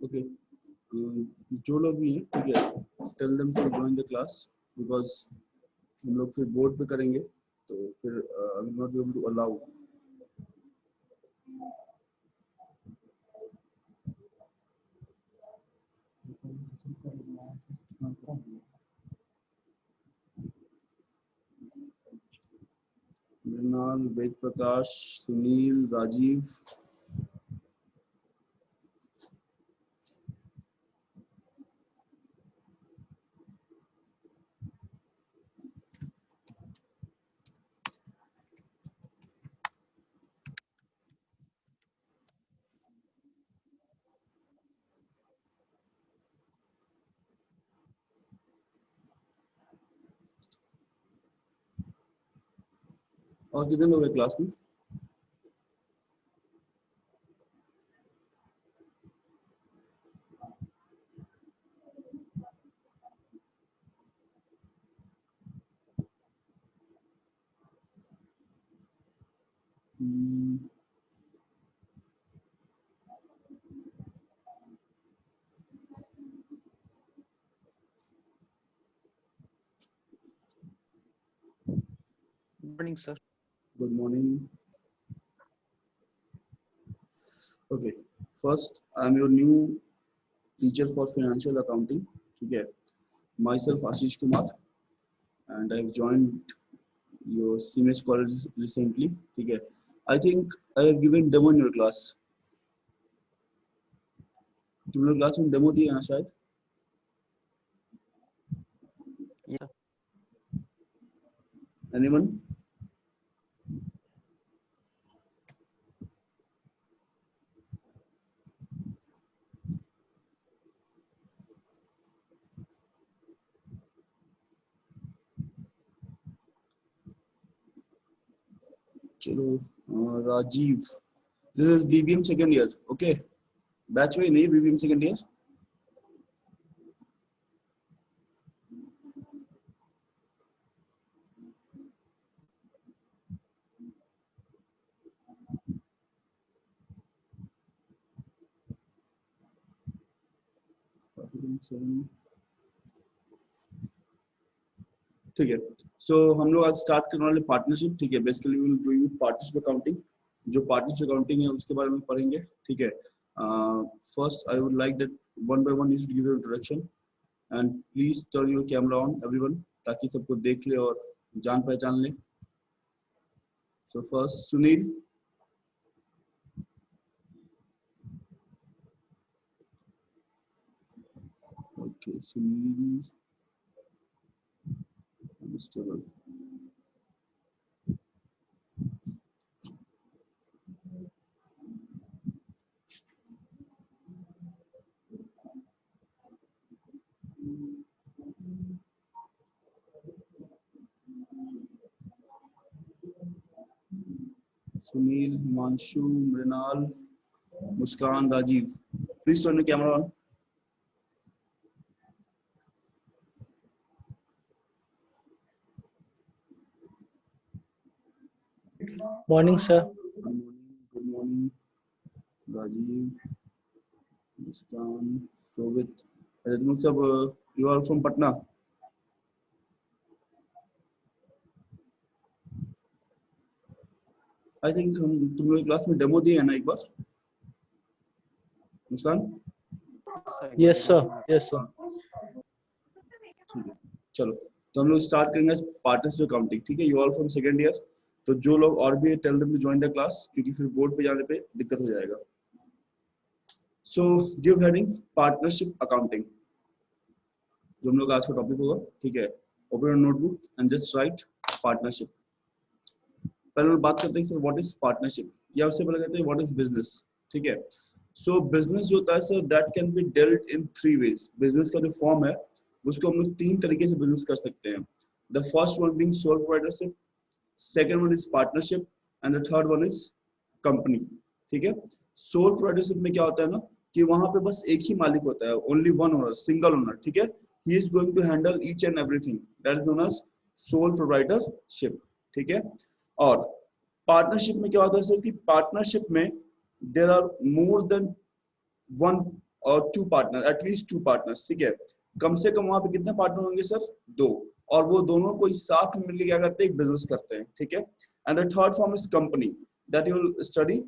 Okay, जो लोग भी हैं ठीक है, tell them to join the class because हम लोग फिर बोर्ड पे करेंगे तो फिर I will not be able to allow. Mrinal, Ved Prakash, Sunil, Rajeev, और कितने लोग हैं क्लास में? Good morning, sir. Good morning. Okay, first I'm your new teacher for financial accounting. ठीक है, myself Ashish Kumar and I've joined your CMS college recently. ठीक है, I think I have given demo in your class. तुम लोग class में demo दिए ना शायद? Yeah. Anyone? चलो, Rajiv, this is BBM second year. Okay, batch में नहीं BBM second year. ठीक है, सो हम लोग आज स्टार्ट करने वाले पार्टनरशिप। ठीक है, basically we will doing partnership accounting. जो पार्टनरशिप अकाउंटिंग है उसके बारे में पढ़ेंगे। ठीक है, first I would like that one by one you should give your introduction and please turn your camera on everyone, ताकि सबको देख ले और जान पहचान ले। So first Sunil. Okay, Sunil mister Sunil, Himanshu, Mrinal, Muskan, Rajiv, please turn your camera on. Morning, sir. Good morning, Rajiv, Muskan, Sovit. You are from Patna. I think तुम लोग क्लास में डेमो दिए है ना एक बार, मुस्कान? Yes, sir. Yes, sir. ठीक है, चलो तो हम लोग स्टार्ट करेंगे पार्टनरशिप अकाउंटिंग। ठीक है, you all from second year. तो जो लोग और भी tell them to join the class, क्योंकि फिर बोर्ड पे जाने पे दिक्कत हो जाएगा। So give heading partnership accounting, जो हम लोग आज का टॉपिक होगा। ठीक है, open your notebook and just write partnership. पहले बात करते हैं सर व्हाट इज पार्टनरशिप, या उससे पहले कहते हैं व्हाट इज बिजनेस। ठीक है, सो बिजनेस जो होता है sir that can be dealt in three ways. Business का जो फॉर्म है उसको हम लोग तीन तरीके से बिजनेस कर सकते हैं। The first one being sole proprietorship, second one is partnership and the third one is company. ठीक है, सोल प्रोप्राइटरशिप में क्या होता है ना कि वहां पे बस एक ही मालिक होता है, only one owner, single owner. ठीक है, he is going to handle each and everything, that is known as sole proprietorship. ठीक है, और पार्टनरशिप में क्या होता है सर कि पार्टनरशिप में there are more than one और 2 पार्टनर, एटलीस्ट 2 पार्टनर्स, ठीक है। कम से कम वहां पे कितने पार्टनर होंगे सर? 2, और वो दोनों कोई साथ में मिलकर क्या करते हैं? एक बिजनेस करते हैं, ठीक है। And the third form is company that you will study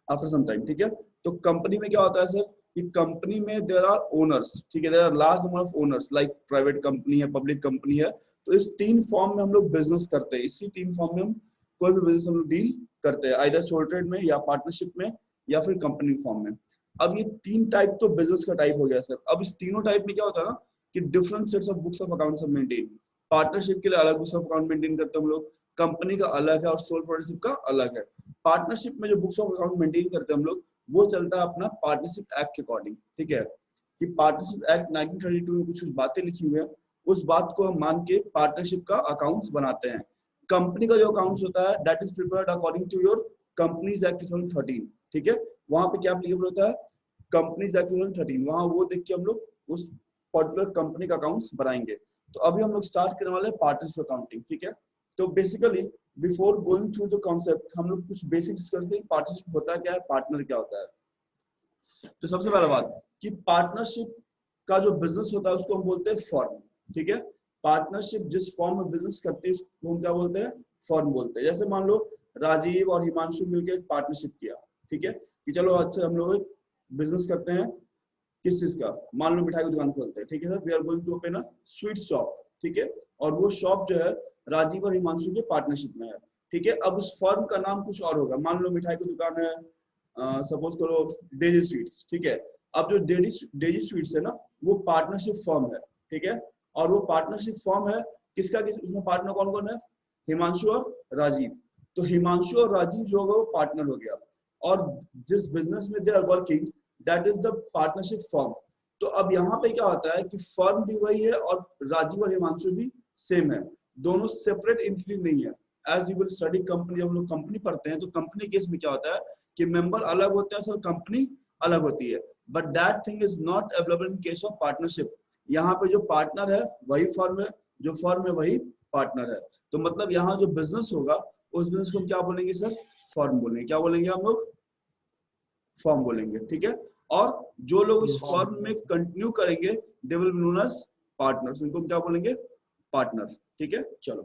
after some time, ठीक है। तो कंपनी में क्या होता है सर कि कंपनी में देयर आर ओनर्स, ठीक है, there are large number of owners, like private company है, पब्लिक कंपनी है। तो इस 3 फॉर्म में हम लोग बिजनेस करते हैं, इसी 3 फॉर्म में हम कोई भी बिजनेस हम लोग डील करते हैं, आइदर सोल ट्रेड में या पार्टनरशिप में या फिर कंपनी फॉर्म में। अब ये 3 टाइप तो बिजनेस का टाइप हो गया सर। अब इस तीनों टाइप में क्या होता है ना कि different sets of books of accounts maintain. Partnership के लिए अलग बुक्स ऑफ अकाउंट मेंटेन करते हैं हम लोग, कंपनी का अलग है और सोल प्रोप्राइटरशिप का अलग है। पार्टनरशिप में जो बुक्स ऑफ अकाउंट मेंटेन करते हैं हम लोग, वो चलता है अपना पार्टनरशिप एक्ट के अकॉर्डिंग, ठीक है। कि पार्टनरशिप एक्ट 1932 में कुछ बातें लिखी हुई है, उस बात को हम मान के पार्टनरशिप का अकाउंट्स बनाते हैं। कंपनी का जो अकाउंट्स होता है that is prepared according to your companies act 2013, ठीक है। वहां पे क्या एप्लीकेबल होता है? कंपनीज एक्ट 2013, वहां वो देख के हम लोग उस पर्टिकुलर कंपनी का अकाउंट्स बनाएंगे। तो अभी हम लोग स्टार्ट करने वाले हैं पार्टनरशिप अकाउंटिंग, ठीक है। तो basically before going through the concept हम लोग कुछ बेसिक्स करते हैं, पार्टनरशिप होता क्या है, पार्टनर क्या होता है। तो सबसे पहला बात कि पार्टनरशिप का जो बिजनेस होता है उसको हम बोलते हैं फर्म, ठीक है। पार्टनरशिप जिस फॉर्म में बिजनेस करते हैं उसको हम क्या बोलते हैं? फर्म बोलते हैं। जैसे मान लो राजीव और हिमांशु मिलकर एक पार्टनरशिप किया, ठीक है, कि चलो अच्छा हम लोग बिजनेस करते हैं किस चीज का, मान लो मिठाई की दुकान खोलते हैं, ठीक है sir, we are going to open a sweet shop, ठीक है। और वो शॉप जो है राजीव और हिमांशु के पार्टनरशिप में है, ठीक है। अब उस फर्म का नाम कुछ और होगा, मान लो मिठाई की दुकान है, सपोज करो डेजी स्वीट्स, ठीक है। अब जो डेजी स्वीट्स है ना, वो पार्टनरशिप फर्म है, ठीक है। और वो पार्टनरशिप फर्म है किसका, उसमें पार्टनर कौन कौन है? हिमांशु और राजीव। तो हिमांशु और राजीव जो होगा वो पार्टनर हो गया, और जिस बिजनेस में they are working that is the partnership firm. तो अब यहाँ पे क्या होता है कि फर्म भी वही है और राजीव और हिमांशु भी सेम है, दोनों सेपरेट एंटिटी नहीं है। As you will study company, जब हम लोग कंपनी पढ़ते हैं तो कंपनी केस में क्या होता है कि मेंबर अलग होते हैं, सर कंपनी अलग होती है, but that thing is not available in case of partnership. यहाँ पे जो पार्टनर है वही फर्म है, जो फर्म है वही पार्टनर है। तो मतलब यहाँ जो बिजनेस होगा उस बिजनेस को हम क्या बोलेंगे सर? फर्म बोलेंगे। क्या बोलेंगे हम लोग? फर्म बोलेंगे, ठीक है। और जो लोग उस फर्म में कंटिन्यू करेंगे they will be known as partners, उनको क्या बोलेंगे? पार्टनर, ठीक है। चलो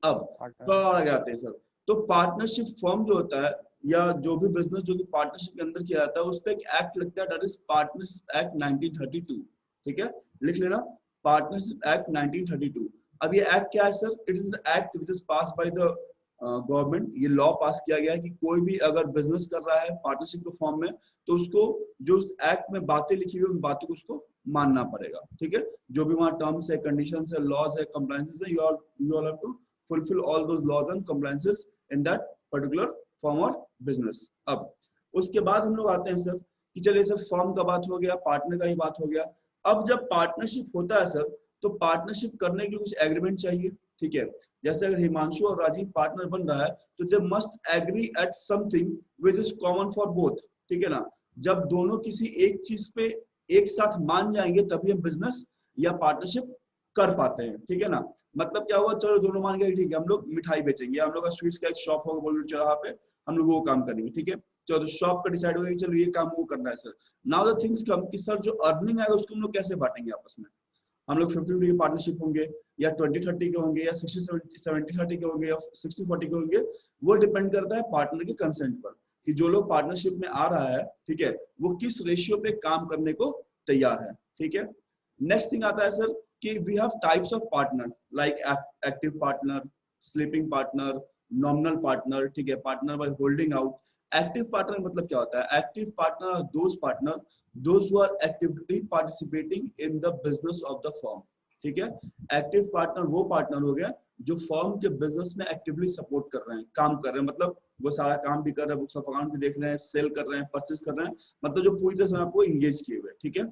अब तो और आगे आते हैं सर। तो पार्टनरशिप फर्म जो होता है या जो भी बिजनेस जो कि पार्टनरशिप के अंदर किया जाता है, उस पर एक एक्ट लगता है दैट इज पार्टनरशिप एक्ट 1932, ठीक है, लिख लेना, पार्टनरशिप एक्ट 1932। अब ये एक्ट क्या है sir? It is act which is pass by the government. ये लॉ पास किया गया है कि कोई भी अगर बिजनेस कर रहा है पार्टनरशिप के फॉर्म में तो उसको जो उस एक्ट में बातें लिखी हुई उन बातों को उसको मानना पड़ेगा, ठीक है। जो भी वहाँ टर्म्स है, कंडीशंस है, लॉज है, कंप्लायंसेस है, you all have to fulfill all those laws and compliances in that particular firm or business। अब उसके बाद हम लोग आते हैं सर कि चलिए सर फर्म का बात हो गया, पार्टनर का ही बात हो गया। अब जब पार्टनरशिप होता है सर तो पार्टनरशिप करने के लिए कुछ एग्रीमेंट चाहिए, ठीक है। जैसे अगर हिमांशु और राजीव पार्टनर बन रहा है तो they must agree at something which is common for both, ठीक है ना। जब दोनों किसी एक चीज पे एक साथ मान जाएंगे तभी हम बिजनेस या पार्टनरशिप कर पाते हैं, ठीक है ना। मतलब क्या हुआ, चलो दोनों मान गए, ठीक है, हम लोग मिठाई बेचेंगे, हम लोग का स्वीट्स का एक शॉप होगा बोल चौराहा पे, हम लोग वो काम करेंगे, ठीक है। चलो तो शॉप का डिसाइड हो गया चलो ये काम वो करना है sir. Now the things come कि सर जो अर्निंग आएगा उसको हम लोग कैसे बांटेंगे आपस में? हम लोग 50-50 के पार्टनरशिप होंगे या 20-30 के होंगे या 60-70 के होंगे या 60-40 के होंगे, वो डिपेंड करता है पार्टनर के कंसेंट पर कि जो लोग पार्टनरशिप में आ रहा है, ठीक है, वो किस रेशियो पे काम करने को तैयार है, ठीक है। नेक्स्ट थिंग आता है सर कि we have types of partner like active partner, sleeping partner, nominal partner, ठीक है, partner by holding out. Active partner मतलब क्या होता है? Active partner are those partner those who are actively participating in the business of the firm, ठीक है। Active partner वो partner हो गया जो फर्म के बिजनेस में एक्टिवली सपोर्ट कर रहे हैं, काम कर रहे हैं, मतलब वो सारा काम भी कर रहे हैं, बुक्स ऑफ अकाउंट भी देख रहे हैं, सेल कर रहे हैं, परचेज कर रहे हैं, मतलब जो पूरी तरह से आपको एंगेज किए हुए, ठीक है।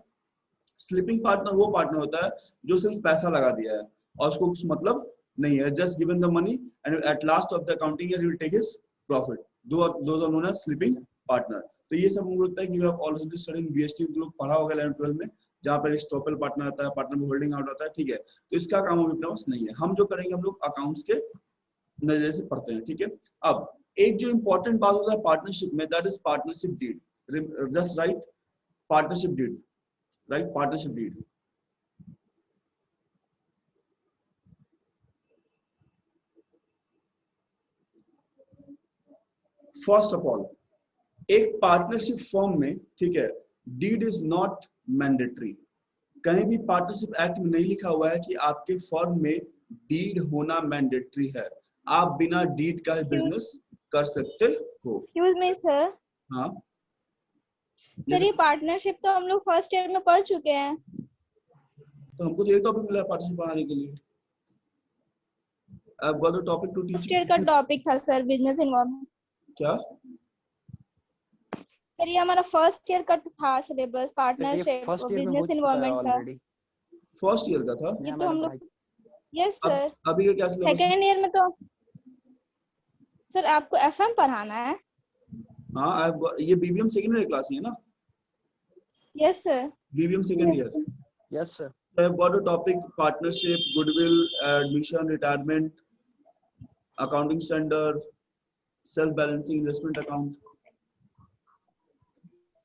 स्लीपिंग पार्टनर वो पार्टनर होता है जो सिर्फ पैसा लगा दिया है और उसको कुछ मतलब नहीं है, just given the money and at last of the accounting year he will take his profit, those are known as sleeping partner. तो ये सब मुझे लगता है कि you have already studied in BST, लोग पढ़ा होगा 11-12 में, जहां पर स्टॉपल पार्टनर आता है, पार्टनर में होल्डिंग आउट आता है, ठीक है। तो इसका काम अभी अपने पास नहीं है, हम जो करेंगे हम लोग अकाउंट्स के नजरिए से पढ़ते हैं, ठीक है। अब एक जो इंपॉर्टेंट बात होता है पार्टनरशिप में that is partnership deed, just write partnership deed, right, partnership deed. First of all, एक पार्टनरशिप फॉर्म में, ठीक है, डीड इज नॉट मैंडेटरी। कहीं भी पार्टनरशिप एक्ट में नहीं लिखा हुआ है कि आपके फॉर्म में डीड होना मैंडेटरी है। आप बिना डीड का बिजनेस कर सकते हो। Excuse me sir. हाँ सर ये पार्टनरशिप तो हम लोग फर्स्ट ईयर में पढ़ चुके हैं। तो हमको तो ये टॉपिक मिला है पार्टनरशिप बनाने के लिए। I've got a topic to teach first year का टॉपिक था सर बिजनेस इन्वॉल्वमेंट। क्या? सर ये हमारा फर्स्ट ईयर का था सिलेबस, पार्टनरशिप बिजनेस इन्वॉल्वमेंट का। फर्स्ट ईयर का था ये तो हम लोग, यस सर। अभी का क्या सिलेबस? सेकेंड ईयर में तो सर आपको एफएम पढ़ाना है। हाँ, ये बीबीएम सेकंड ईयर क्लास है ना? Yes sir. BBM second year. Yes, sir. I have got a topic partnership, goodwill, admission, retirement, accounting standard, self balancing investment account.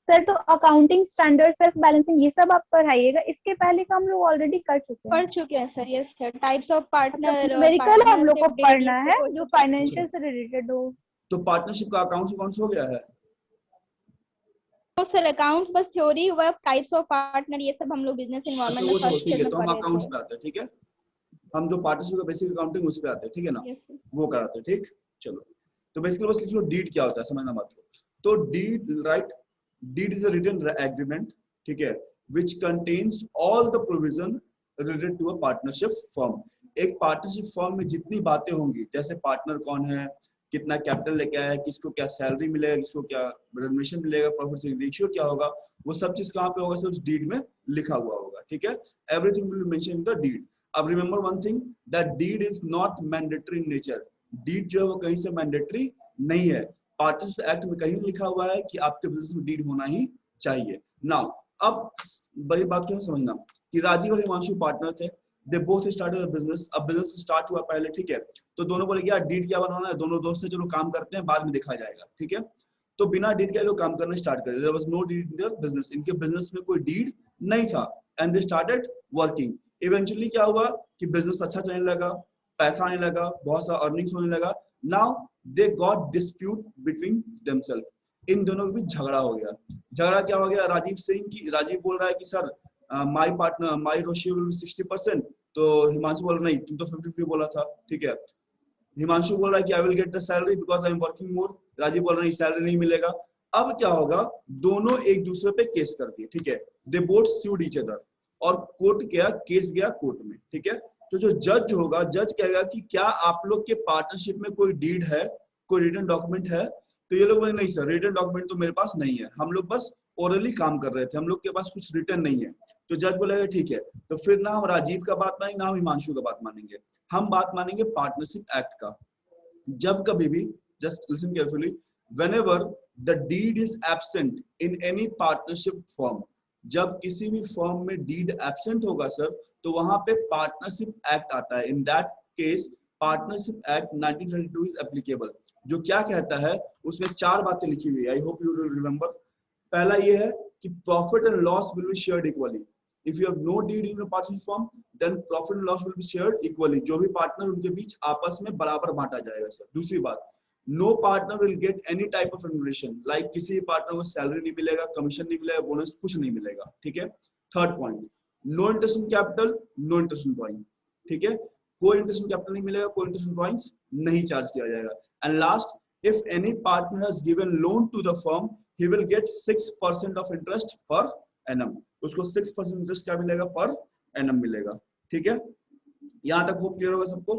Sir तो अकाउंटिंग स्टैंडर्ड, सेल्फ बैलेंसिंग, ये सब आप पढ़ाइएगा। इसके पहले का हम लोग ऑलरेडी कर चुके हैं। पढ़ चुके हैं sir. Yes sir. Types of partner, numerical हम लोग को पढ़ना है जो फाइनेंशियल से रिलेटेड हो। तो पार्टनरशिप का अकाउंट्स हो गया है? तो सर अकाउंट्स बस थ्योरी हुआ, टाइप्स ऑफ पार्टनर ये सब हम लोग बिजनेस इन्वॉल्वमेंट में फर्स्ट ईयर में तो हम अकाउंट्स पे आते हैं, ठीक है? हम जो पार्टनरशिप का बेसिक अकाउंटिंग उस पे आते हैं, ठीक है ना? वो कराते हैं, ठीक। चलो, तो बेसिकली बस लिख लो डीड क्या होता है, समझना मत लो। तो deed, right, deed is a written agreement, ठीक है, which contains all the provision related to a partnership firm. एक पार्टनरशिप फर्म में जितनी बातें होंगी, जैसे पार्टनर कौन है, कितना कैपिटल लेके आया है, किसको क्या सैलरी मिलेगा, किसको क्या रेम्युनरेशन मिलेगा, प्रॉफिट शेयरिंग रेशियो क्या होगा, वो सब चीज कहाँ पे होगा? सब उस डीड में लिखा हुआ होगा, ठीक है? Everything will be mention in the deed. अब remember one thing, that deed is not mandatory in nature. Deed जो है वो कहीं से मैंडेटरी नहीं है। पार्टनरशिप एक्ट में कहीं लिखा हुआ है कि आपके बिजनेस में डीड होना ही चाहिए। नाउ अब बड़ी बात क्या है समझना, कि राजीव और हिमांशु पार्टनर थे, they both started a business. अब बिजनेस स्टार्ट हुआ पहले, ठीक है, तो दोनों बोले यार डीड क्या बनवाना है, दोनों दोस्त थे, चलो काम करते हैं, बाद में देखा जाएगा, ठीक है? तो बिना डीड के लोग काम करना स्टार्ट कर दिया। There was no deed in their business, इनके बिजनेस में कोई डीड नहीं था, and they started working. Eventually क्या हुआ कि बिजनेस अच्छा चलने लगा, पैसा आने लगा, बहुत सारा अर्निंग्स होने लगा। Now they got dispute between themselves, इन दोनों के बीच झगड़ा हो गया। झगड़ा क्या हो गया? राजीव सिंह की, राजीव बोल रहा है कि sir my partner, my ratio will be 60%, तो हिमांशु बोल रहा नहीं, तुम तो 50-50 बोला था, ठीक है? हिमांशु बोल रहा है कि I will get the salary because I am working more. Rajiv बोल रहा है सैलरी नहीं मिलेगा। अब क्या होगा? दोनों एक दूसरे पे केस कर दिए, ठीक है? They both sued each other, और कोर्ट गया, केस गया कोर्ट में, ठीक है? तो जो जज होगा, जज कहेगा कि क्या आप लोग के पार्टनरशिप में कोई डीड है, कोई रिटन डॉक्यूमेंट है? तो ये लोग बोले नहीं सर, रिटन डॉक्यूमेंट तो मेरे पास नहीं है, हम लोग बस ओरली काम कर रहे थे, हम लोग के पास कुछ रिटर्न नहीं है। तो जज बोलेगा ठीक है, तो फिर ना हम राजीव का बात मानेंगे, ना हम हिमांशु का बात मानेंगे, हम बात मानेंगे पार्टनरशिप एक्ट का। जब कभी भी, just listen carefully, whenever the deed is absent in any partnership firm, जब किसी भी फर्म में डीड एब्सेंट होगा सर, तो वहां पे पार्टनरशिप एक्ट आता है। इन that case partnership act 1932 is applicable. जो क्या कहता है, उसमें 4 बातें लिखी हुई है, I hope you will remember. पहला ये है कि profit and loss will be shared equally. If you have no deed in your partnership firm, then profit and loss will be shared equally. जो भी पार्टनर, उनके बीच आपस में बराबर बांटा जाएगा सर। दूसरी बात, no partner will get any type of remuneration, like किसी पार्टनर को सैलरी नहीं मिलेगा, कमीशन नहीं मिलेगा, बोनस कुछ नहीं मिलेगा, ठीक है? Third point, no interest in capital, no interest in drawing, ठीक है? कोई इंटरेस्ट इन कैपिटल नहीं मिलेगा, कोई इंटरेस्ट इन ड्रॉइंग्स नहीं चार्ज किया जाएगा। And last, if any partner has given loan to the firm, he will get 6% of interest per annum. उसको 6% इंटरेस्ट क्या मिलेगा? पर annum मिलेगा, ठीक है? यहाँ तक होप क्लियर होगा सबको?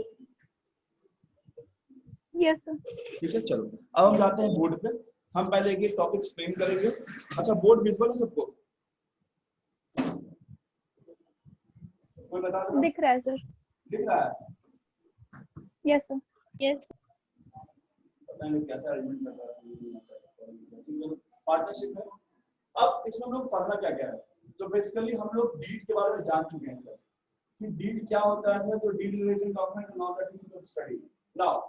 Yes sir. ठीक है, चलो अब हम जाते हैं बोर्ड पे। हम पहले एक टॉपिक एक्सप्लेन करेंगे। अच्छा, बोर्ड विजुअल है सबको? कोई बता दो। दिख रहा है सर। दिख रहा है? Yes sir. यस। पता नहीं कैसा अरेंजमेंट कर रहा है पार्टनरशिप में। अब इसमें हम लोग पढ़ना क्या क्या है, तो बेसिकली हम लोग डीड के बारे में जान चुके हैं सर, कि डीड क्या होता है सर। तो deed is written document and all that things we study. Now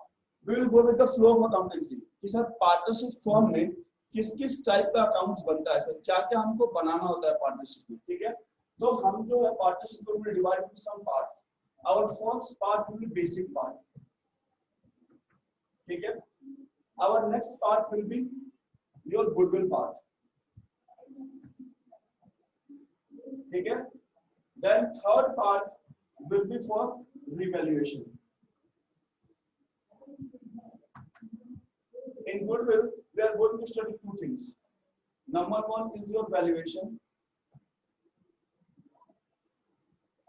we will go with the flow of accountancy कि सर पार्टनरशिप फर्म में किस किस टाइप का अकाउंट्स बनता है सर, क्या क्या हमको बनाना होता है पार्टनरशिप में, ठीक है। तो हम जो है पार्टनरशिप को divide into some parts. Our first part will be basic part, ठीक है। Our next part will be your goodwill part, ठीक है। Then third part will be for revaluation. In goodwill, we are going to study two things. Number one is your valuation,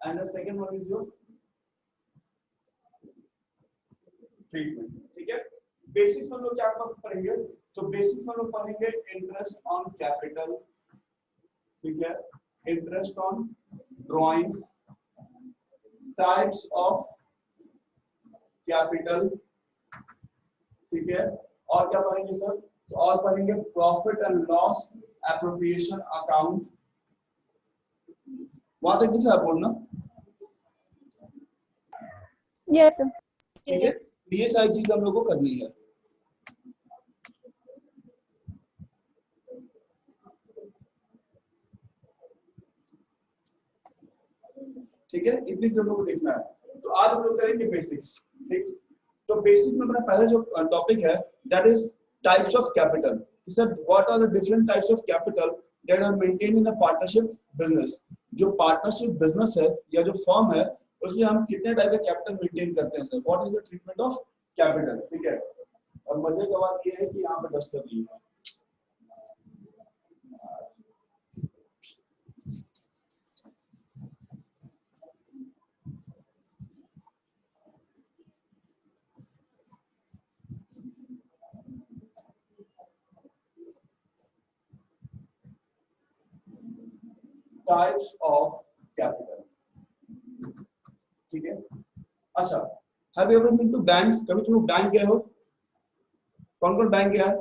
and the second one is your treatment. ठीक है। Basics में लोग क्या पढ़ेंगे, तो basics में लोग पढ़ेंगे इंटरेस्ट ऑन कैपिटल, ठीक है, interest on drawings, types of capital, ठीक है। और क्या पढ़ेंगे सर, तो और पढ़ेंगे profit and loss appropriation account. वहां तक दिख रहा है बोर्ड ना? Yes sir. ठीक है, ये सारी चीज हम लोग को करनी है। ठीक है, इतनी चीजों को देखना है। तो आज हम लोग करेंगे बेसिक्स, ठीक। तो बेसिक में अपना पहला जो टॉपिक है that is types of capital. Sir what are the different types of capital that are maintained in a partnership business. जो पार्टनरशिप बिजनेस है या जो फर्म है उसमें हम कितने टाइप के कैपिटल मेंटेन करते हैं sir, what is the treatment of capital, ठीक है। और मजे का बात ये है कि यहाँ पे डस्टर नहीं है। टाइप्स ऑफ कैपिटल, ठीक है। अच्छा, have you ever been to bank? कभी तुम बैंक गए हो? कौन कौन बैंक गया है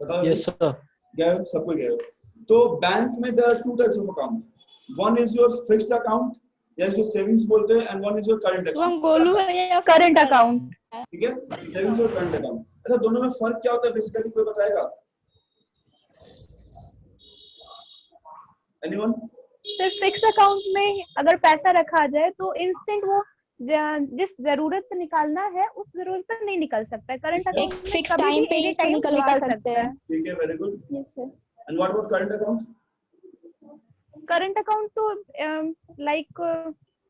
बताओ? Yes, sir. गए हो, सब कोई गए हो। तो बैंक में there are two types of account, one is your fixed account या जो सेविंग्स बोलते हैं, and one is your current वो अकाउंट। गोलू है या करंट अकाउंट। ठीक है, सेविंग्स और करंट अकाउंट। अच्छा, दोनों में फर्क क्या होता है बेसिकली, कोई बताएगा? एनीवन? सर फिक्स अकाउंट में अगर पैसा रखा जाए तो इंस्टेंट वो जिस जरूरत निकालना है उस जरूरत पर नहीं निकल सकता है। करंट अकाउंट में फिक्स कभी टाइम भी पे एनी उसको टाइम निकलवा निकाल सकते सकते हैं। हैं। ठीक है, very good. Yes sir. And what about current account? Current account तो लाइक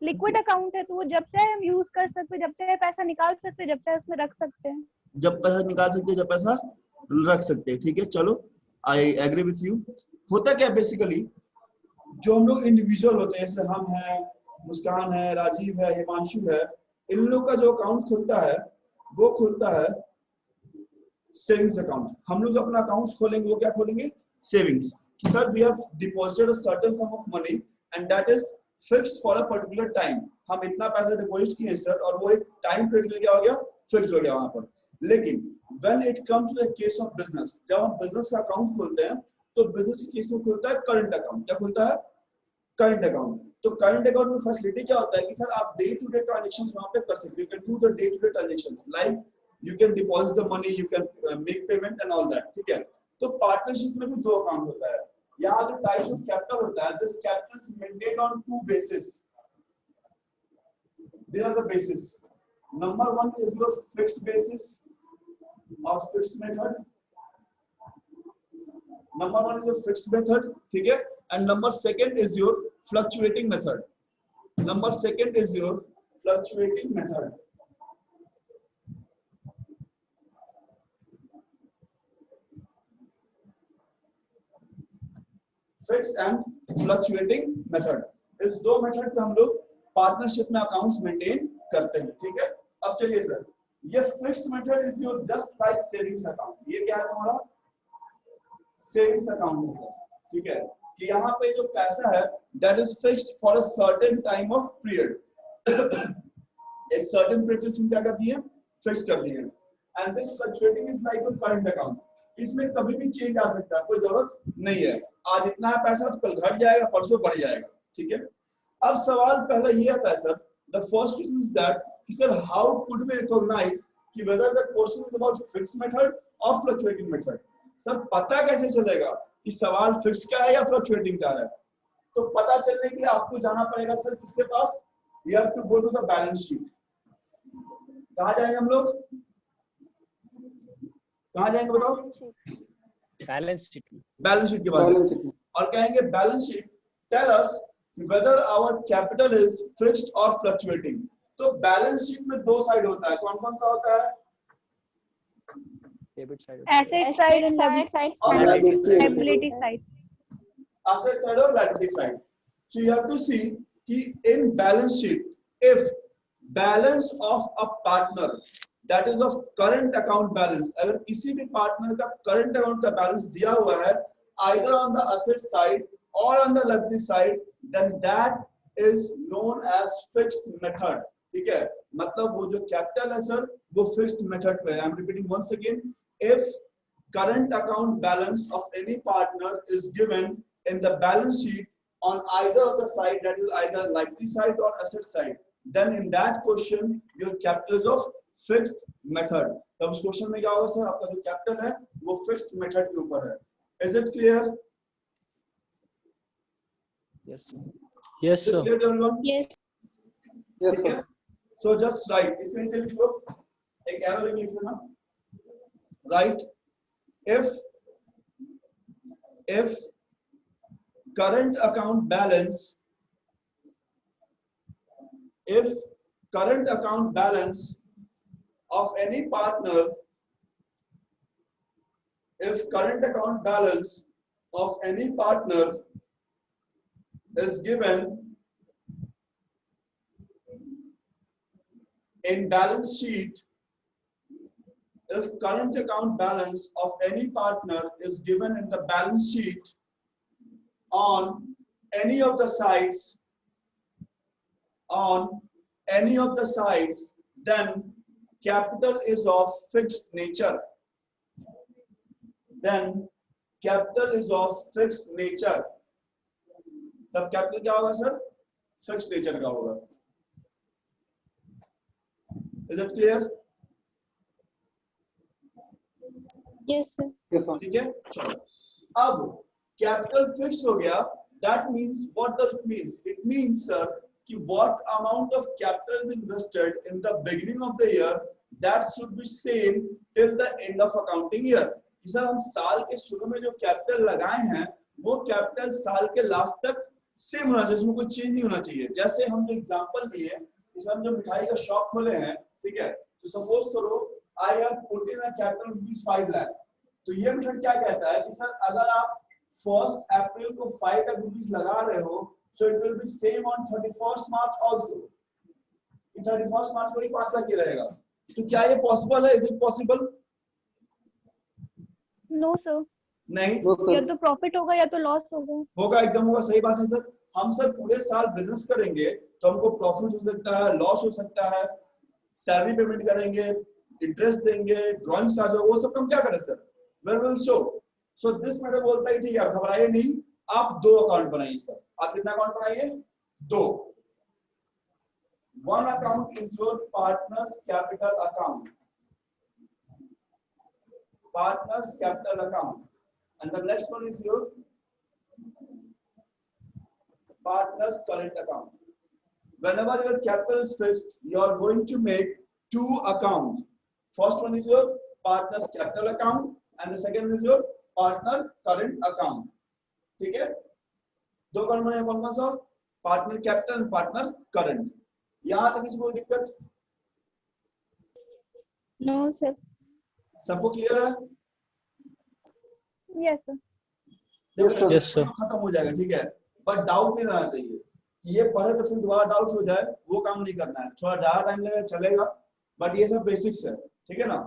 लिक्विड अकाउंट है, तो वो जब चाहे हम यूज कर सकते हैं, जब चाहे पैसा निकाल सकते हैं, जब चाहे उसमें रख सकते हैं। जब पैसा निकाल सकते हैं, जब पैसा रख सकते हैं, ठीक है। चलो, आई एग्री विथ यू। होता क्या बेसिकली, जो हम लोग इंडिविजुअल होते हैं, जैसे हम हैं, मुस्कान है, राजीव है, हिमांशु है, इन लोग का जो अकाउंट खुलता है वो खुलता है सेविंग्स अकाउंट। हम लोग अपना अकाउंट खोलेंगे वो क्या खोलेंगे? सेविंग्स। कि sir we have deposited a certain sum of money and that is fixed for a particular time. हम इतना पैसा डिपॉजिट किए सर, और वो एक टाइम पीरियड के लिए क्या हो गया? फिक्स्ड हो गया वहां पर। लेकिन when it comes to the case of business, जब हम बिजनेस का अकाउंट खोलते हैं तो बिजनेस के केस में खुलता है करंट अकाउंट। क्या खुलता है? Current account. तो करंट अकाउंट में फैसिलिटी क्या होता है कि सर आप डे टू डे ट्रांजैक्शंस वहां पे कर सकते हो। You can do the day to day transactions, like you can deposit the money, you can make payment and all that, ठीक है। तो पार्टनरशिप में भी दो अकाउंट होता है। यहाँ जो टाइप ऑफ कैपिटल होता है, this capital is maintained on two basis. These are the basis. Number one is your fixed basis or fixed method. Number one is your fixed method, ठीक है, and number second is your fluctuating method. Number second is your fluctuating method. Fixed and fluctuating method. इस दो method पे हम लोग partnership में accounts maintain करते हैं, ठीक है। अब चलिए सर, ये fixed method is your just like savings account. ये क्या है तुम्हारा? सेविंग्स अकाउंट है सर, ठीक है। कि यहाँ पे जो पैसा है that is fixed for a certain time of period. एक सर्टेन पीरियड तुम क्या कर दिए? फिक्स कर दिए। And this fluctuating is like your current account. इसमें कभी भी चेंज आ सकता है, कोई जरूरत नहीं है। आज इतना है पैसा तो कल घट जाएगा, परसों बढ़ जाएगा, ठीक है। अब सवाल पहला ये आता है sir, the first question is that sir how could we recognise कि whether the question is about fixed method or fluctuating method. Sir पता कैसे चलेगा कि सवाल फिक्स का है या फ्लक्चुएटिंग का है? तो पता चलने के लिए आपको जाना पड़ेगा सर किसके पास? You have to go to the balance sheet. कहाँ जाएंगे हम लोग? कहाँ जाएंगे बताओ? Balance sheet. बैलेंस शीट के पास और कहेंगे balance sheet tell us whether our capital is fixed or fluctuating. तो बैलेंस शीट में दो साइड होता है, कौन कौन सा होता है? Debit side, asset side and liability side. Asset side or liability side. So you have to see कि in balance sheet if balance of a partner that is of current account balance, अगर किसी भी partner का current account का balance दिया हुआ है either on the asset side or on the liability side, then that is known as fixed method. ठीक है, मतलब वो जो कैपिटल है सर वो फिक्स्ड मेथड पे है. I am repeating once again, if current account balance of any partner is given in the balance sheet on either of the side, that is either liability side or asset side, then in that question your capital is of fixed method. तब उस question में क्या होगा sir? आपका जो capital है वो fixed method के ऊपर है. Is it clear? Yes sir, yes sir, Clear to everyone? Yes. Yes, sir. So just write. इसके नीचे लिख लो, एक एरो लिख लेना. Write if current account balance, if current account balance of any partner, if current account balance of any partner is given in balance sheet, if current account balance of any partner is given in the balance sheet on any of the sides, then capital is of fixed nature. Then capital is of fixed nature. तब capital क्या होगा sir? Fixed nature का होगा. Is it clear? Yes, sir. Yes, sir. ठीक है, चलो. अब capital fix हो गया. That means what does it means? It means sir कि what amount of capital is invested in the beginning of the year, that should be same till the end of accounting year. कि sir हम साल के शुरू में जो capital लगाए हैं वो कैपिटल साल के लास्ट तक सेम होना चाहिए, उसमें कोई चेंज नहीं होना चाहिए. जैसे हम जो एग्जांपल लिए, जैसे हम जो मिठाई का शॉप खोले हैं, ठीक है, तो सपोज करो I have put in a capital rupees 5 lakh. तो ये मेथड क्या कहता है कि सर अगर आप 1 अप्रैल को 5 लाख रुपीस लगा रहे हो, so it will be same on 31st March also. 31st March को ही 5 लाख ही रहेगा. तो क्या ये पॉसिबल है? Is it possible? No sir, नहीं No, या sir. तो प्रॉफिट होगा या तो लॉस होगा. होगा, एकदम होगा. सही बात है सर. हम सर पूरे साल बिजनेस करेंगे तो हमको प्रॉफिट हो सकता है, लॉस हो सकता है, सैलरी पेमेंट करेंगे, इंटरेस्ट देंगे, ड्राइंग चार्ज होगा, वो सब हम क्या करें sir? Where will show. So this matter बोलता है ठीक है, आप घबराइए नहीं, आप 2 अकाउंट बनाइए सर. आप कितना अकाउंट बनाइए? 2. One account is your partner's capital account. Partner's capital account. And the next one is your partner's current account. Whenever your capital is fixed, you are going to make 2 accounts. First one is your partner's capital account and the second is your partner current account. ठीक है, 2 account बनाए. कौन कौन सा? Partner capital and partner current. यहां तक किसी को दिक्कत? No, sir. सबको क्लियर है? Yes sir. देखो Yes, sir. खत्म हो जाएगा, ठीक है, पर डाउट नहीं रहना चाहिए कि ये पढ़े तो फिर दोबारा डाउट हो जाए, वो काम नहीं करना है. थोड़ा ज्यादा टाइम लगेगा चलेगा, बट ये सब बेसिक्स है. ठीक है ना?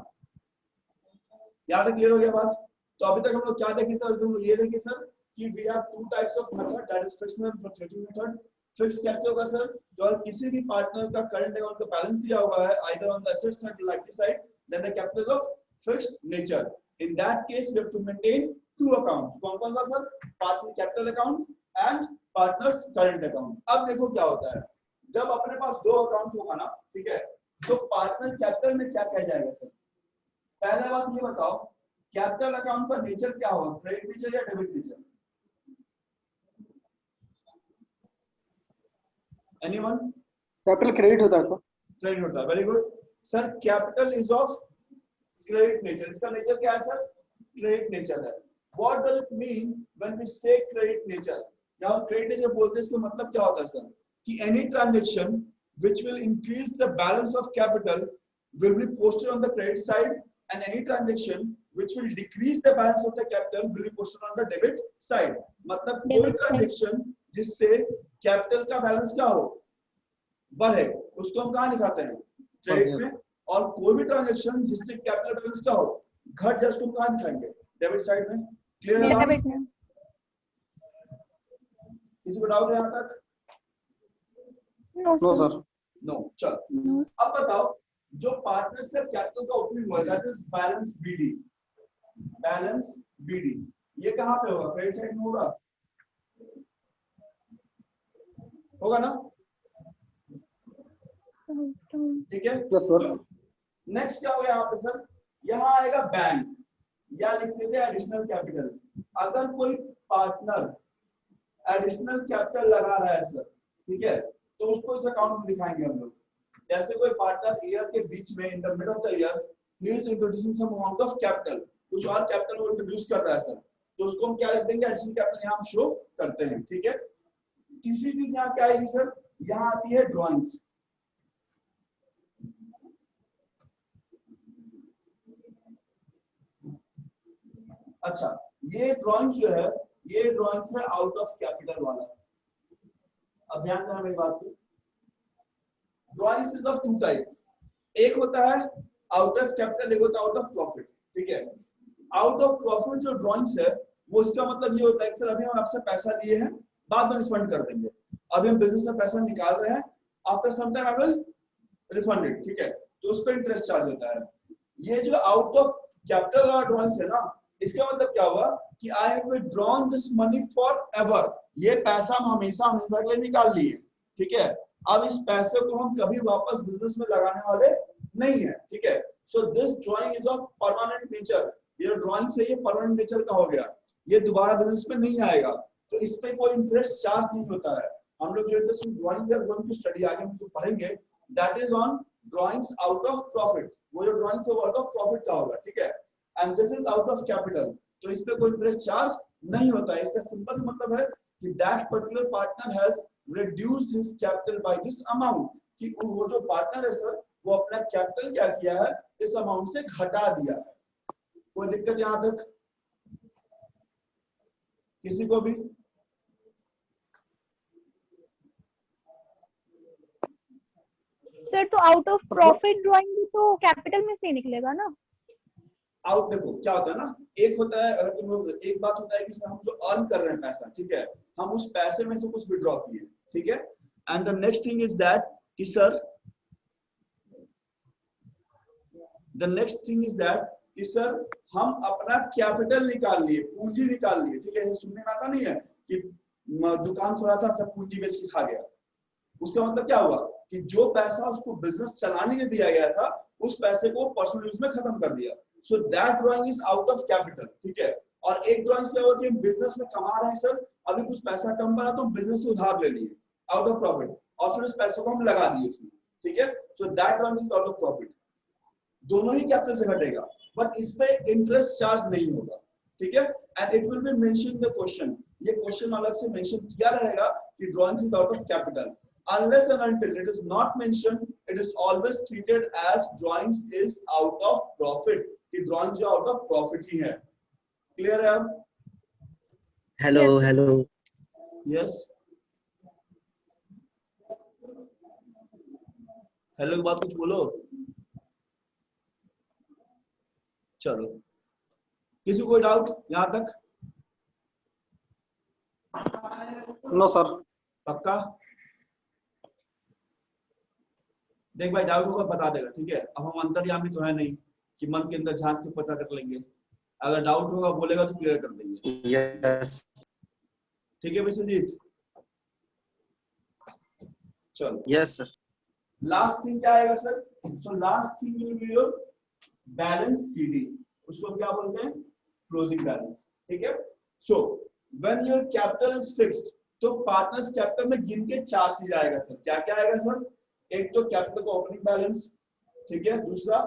यहाँ तक क्लियर हो गया बात? तो अभी तक हम लोग क्या देखे सर? हम लोग ये देखे सर कि we have 2 types of method, that is fixed and fluctuating method. Fix कैसे होगा सर? तो अगर किसी भी पार्टनर का करंट अकाउंट का बैलेंस दिया हुआ है either on the asset side और liability side, then the capital is of fixed nature. In that case we have to maintain 2 accounts. कौन कौन सा sir? Partner capital account and partners current account. अब देखो क्या होता है, जब अपने पास 2 अकाउंट होगा ना, ठीक है, तो पार्टनर कैपिटल में क्या कहा जाएगा सर? पहला बात ये बताओ, कैपिटल अकाउंट का नेचर क्या होगा, क्रेडिट नेचर या debit nature? Anyone? Capital credit होता है सर। क्रेडिट होता है, very good sir. Capital is of credit nature, इसका नेचर क्या है सर? क्रेडिट नेचर है। What does it mean when we say credit nature? या क्रेडिट नेचर बोलते हैं, इसका मतलब क्या होता है सर? कि any transaction which will increase the balance of capital will be posted on the credit side, and any transaction which will decrease the balance of the capital will be posted on the debit side. मतलब कोई transaction जिससे capital का balance क्या हो, बढ़े, उसको हम कहाँ दिखाते हैं? क्रेडिट में। और कोई भी ट्रांजैक्शन जिससे कैपिटल बैलेंस क्या हो, घट जाए, उसको हम कहाँ दिखाएंगे? डेबिट साइड में। क्लियर है? डेबिट में। किसी को डाउट है यहाँ तक? No sir. नो। चल No. अब बताओ, जो पार्टनर्स का कैपिटल का ओपनिंग हुआ, that is balance BD. Balance BD ये कहाँ पे होगा? क्रेडिट साइड में होगा, होगा ना? ठीक है। Yes sir. नेक्स्ट क्या हो गया यहाँ पे सर? यहाँ आएगा बैंक, या लिख देते हैं एडिशनल कैपिटल। अगर कोई पार्टनर एडिशनल कैपिटल लगा रहा है सर, ठीक है, तो उसको इस अकाउंट में दिखाएंगे हम लोग। जैसे कोई पार्टनर ईयर के बीच में, in the mid of the year, he is introducing some amount of capital, कुछ और कैपिटल वो इंट्रोड्यूस कर रहा है सर, तो उसको हम क्या लिख देंगे? एडिशनल कैपिटल यहाँ हम शो करते हैं। ठीक है। तीसरी चीज यहाँ क्या आएगी सर? यहाँ आती है ड्रॉइंग्स। अच्छा, ये ड्रॉइंग्स जो है, ये ड्रॉइंग्स है आउट ऑफ कैपिटल वाला। अब ध्यान देना मेरी बात पे। Drawings is of two type, एक होता है आउट ऑफ कैपिटल, एक होता है आउट ऑफ प्रॉफिट। ठीक है। आउट ऑफ प्रॉफिट जो ड्रॉइंग्स है, वो इसका मतलब ये होता है कि सर अभी हम आपसे पैसा लिए हैं, बाद में रिफंड कर देंगे। अभी हम बिजनेस से पैसा निकाल रहे हैं, after some time I will refund it. ठीक है, तो उस पर इंटरेस्ट चार्ज होता है। ये जो आउट ऑफ कैपिटल वाला ड्रॉइंग्स है ना, इसका मतलब क्या हुआ कि I have withdrawn this money for ever, ये पैसा हम हमेशा हमेशा के लिए निकाल लिए। ठीक है। अब इस पैसे को हम कभी वापस बिजनेस में लगाने वाले नहीं है। ठीक है। So this drawing is of permanent nature. ये ड्राइंग से ये परमानेंट नेचर का हो गया, ये दोबारा बिजनेस में नहीं आएगा, तो इस पे कोई इंटरेस्ट चार्ज नहीं होता है। हम लोग जो interest drawing we are going to study, आगे हम तो पढ़ेंगे, that is on drawings out of profit. वो जो ड्राइंग्स है वो आउट ऑफ प्रॉफिट का होगा। ठीक है। And this is out of capital, तो इस पे कोई इंटरेस्ट चार्ज नहीं होता है। इसका सिंपल मतलब है कि that particular partner has reduced his capital by this amount, कि वो जो पार्टनर है सर, वो अपना कैपिटल क्या किया है, इस अमाउंट से घटा दिया है। कोई दिक्कत यहां तक किसी को भी? सर तो आउट ऑफ प्रॉफिट ड्राइंग भी तो कैपिटल में से ही निकलेगा ना? आउट देखो क्या होता है ना, एक होता है, अगर तुम लोग, एक बात होता है कि हम जो अर्न कर रहे हैं पैसा, ठीक है, हम उस पैसे में से कुछ विड्रॉ किए। ठीक है। And the next thing is that कि sir, the next thing is that कि सर हम अपना कैपिटल निकाल लिए, पूंजी निकाल लिए। ठीक है। सुनने में आता नहीं है कि दुकान खोला था, सब पूंजी बेच के खा गया। उसका मतलब क्या हुआ कि जो पैसा उसको बिजनेस चलाने में दिया गया था, उस पैसे को पर्सनल यूज में खत्म कर दिया। So that drawing is out of capital. ठीक है। और एक ड्राइंग क्या हुआ कि हम बिजनेस में कमा रहे हैं सर, अभी कुछ पैसा कम पड़ा तो हम बिजनेस से उधार ले लिए, आउट ऑफ प्रॉफिट, और फिर उस पैसे को हम लगा दिए उसमें। ठीक है। So that drawing is out of profit. दोनों ही कैपिटल से घटेगा, बट इस पे इंटरेस्ट चार्ज नहीं होगा। ठीक है। And it will be mention the question, ये क्वेश्चन अलग से मेंशन किया रहेगा कि drawing is out of capital. Unless and until it is not mentioned, it is always treated as drawings is out of profit, कि drawing जो out of profit ही है। Clear है अब? Hello hello. Yes. हेलो के बाद कुछ बोलो। चलो, किसी को कोई डाउट यहाँ तक? No sir. पक्का? देख भाई, डाउट होगा बता देगा। ठीक है। अब हम अंतर्यामी तो है नहीं कि मन के अंदर झांक के पता कर लेंगे। अगर डाउट होगा बोलेगा तो क्लियर कर देंगे। यस। ठीक है विश्वजीत? चलो। Yes sir. लास्ट थिंग क्या आएगा sir? So last thing will be your balance CD, उसको क्या बोलते हैं? क्लोजिंग बैलेंस, ठीक है। So when your capital is fixed, तो पार्टनर्स कैपिटल में गिन के 4 चीज आएगा सर। क्या क्या आएगा सर? एक तो कैपिटल का ओपनिंग बैलेंस, ठीक है। दूसरा,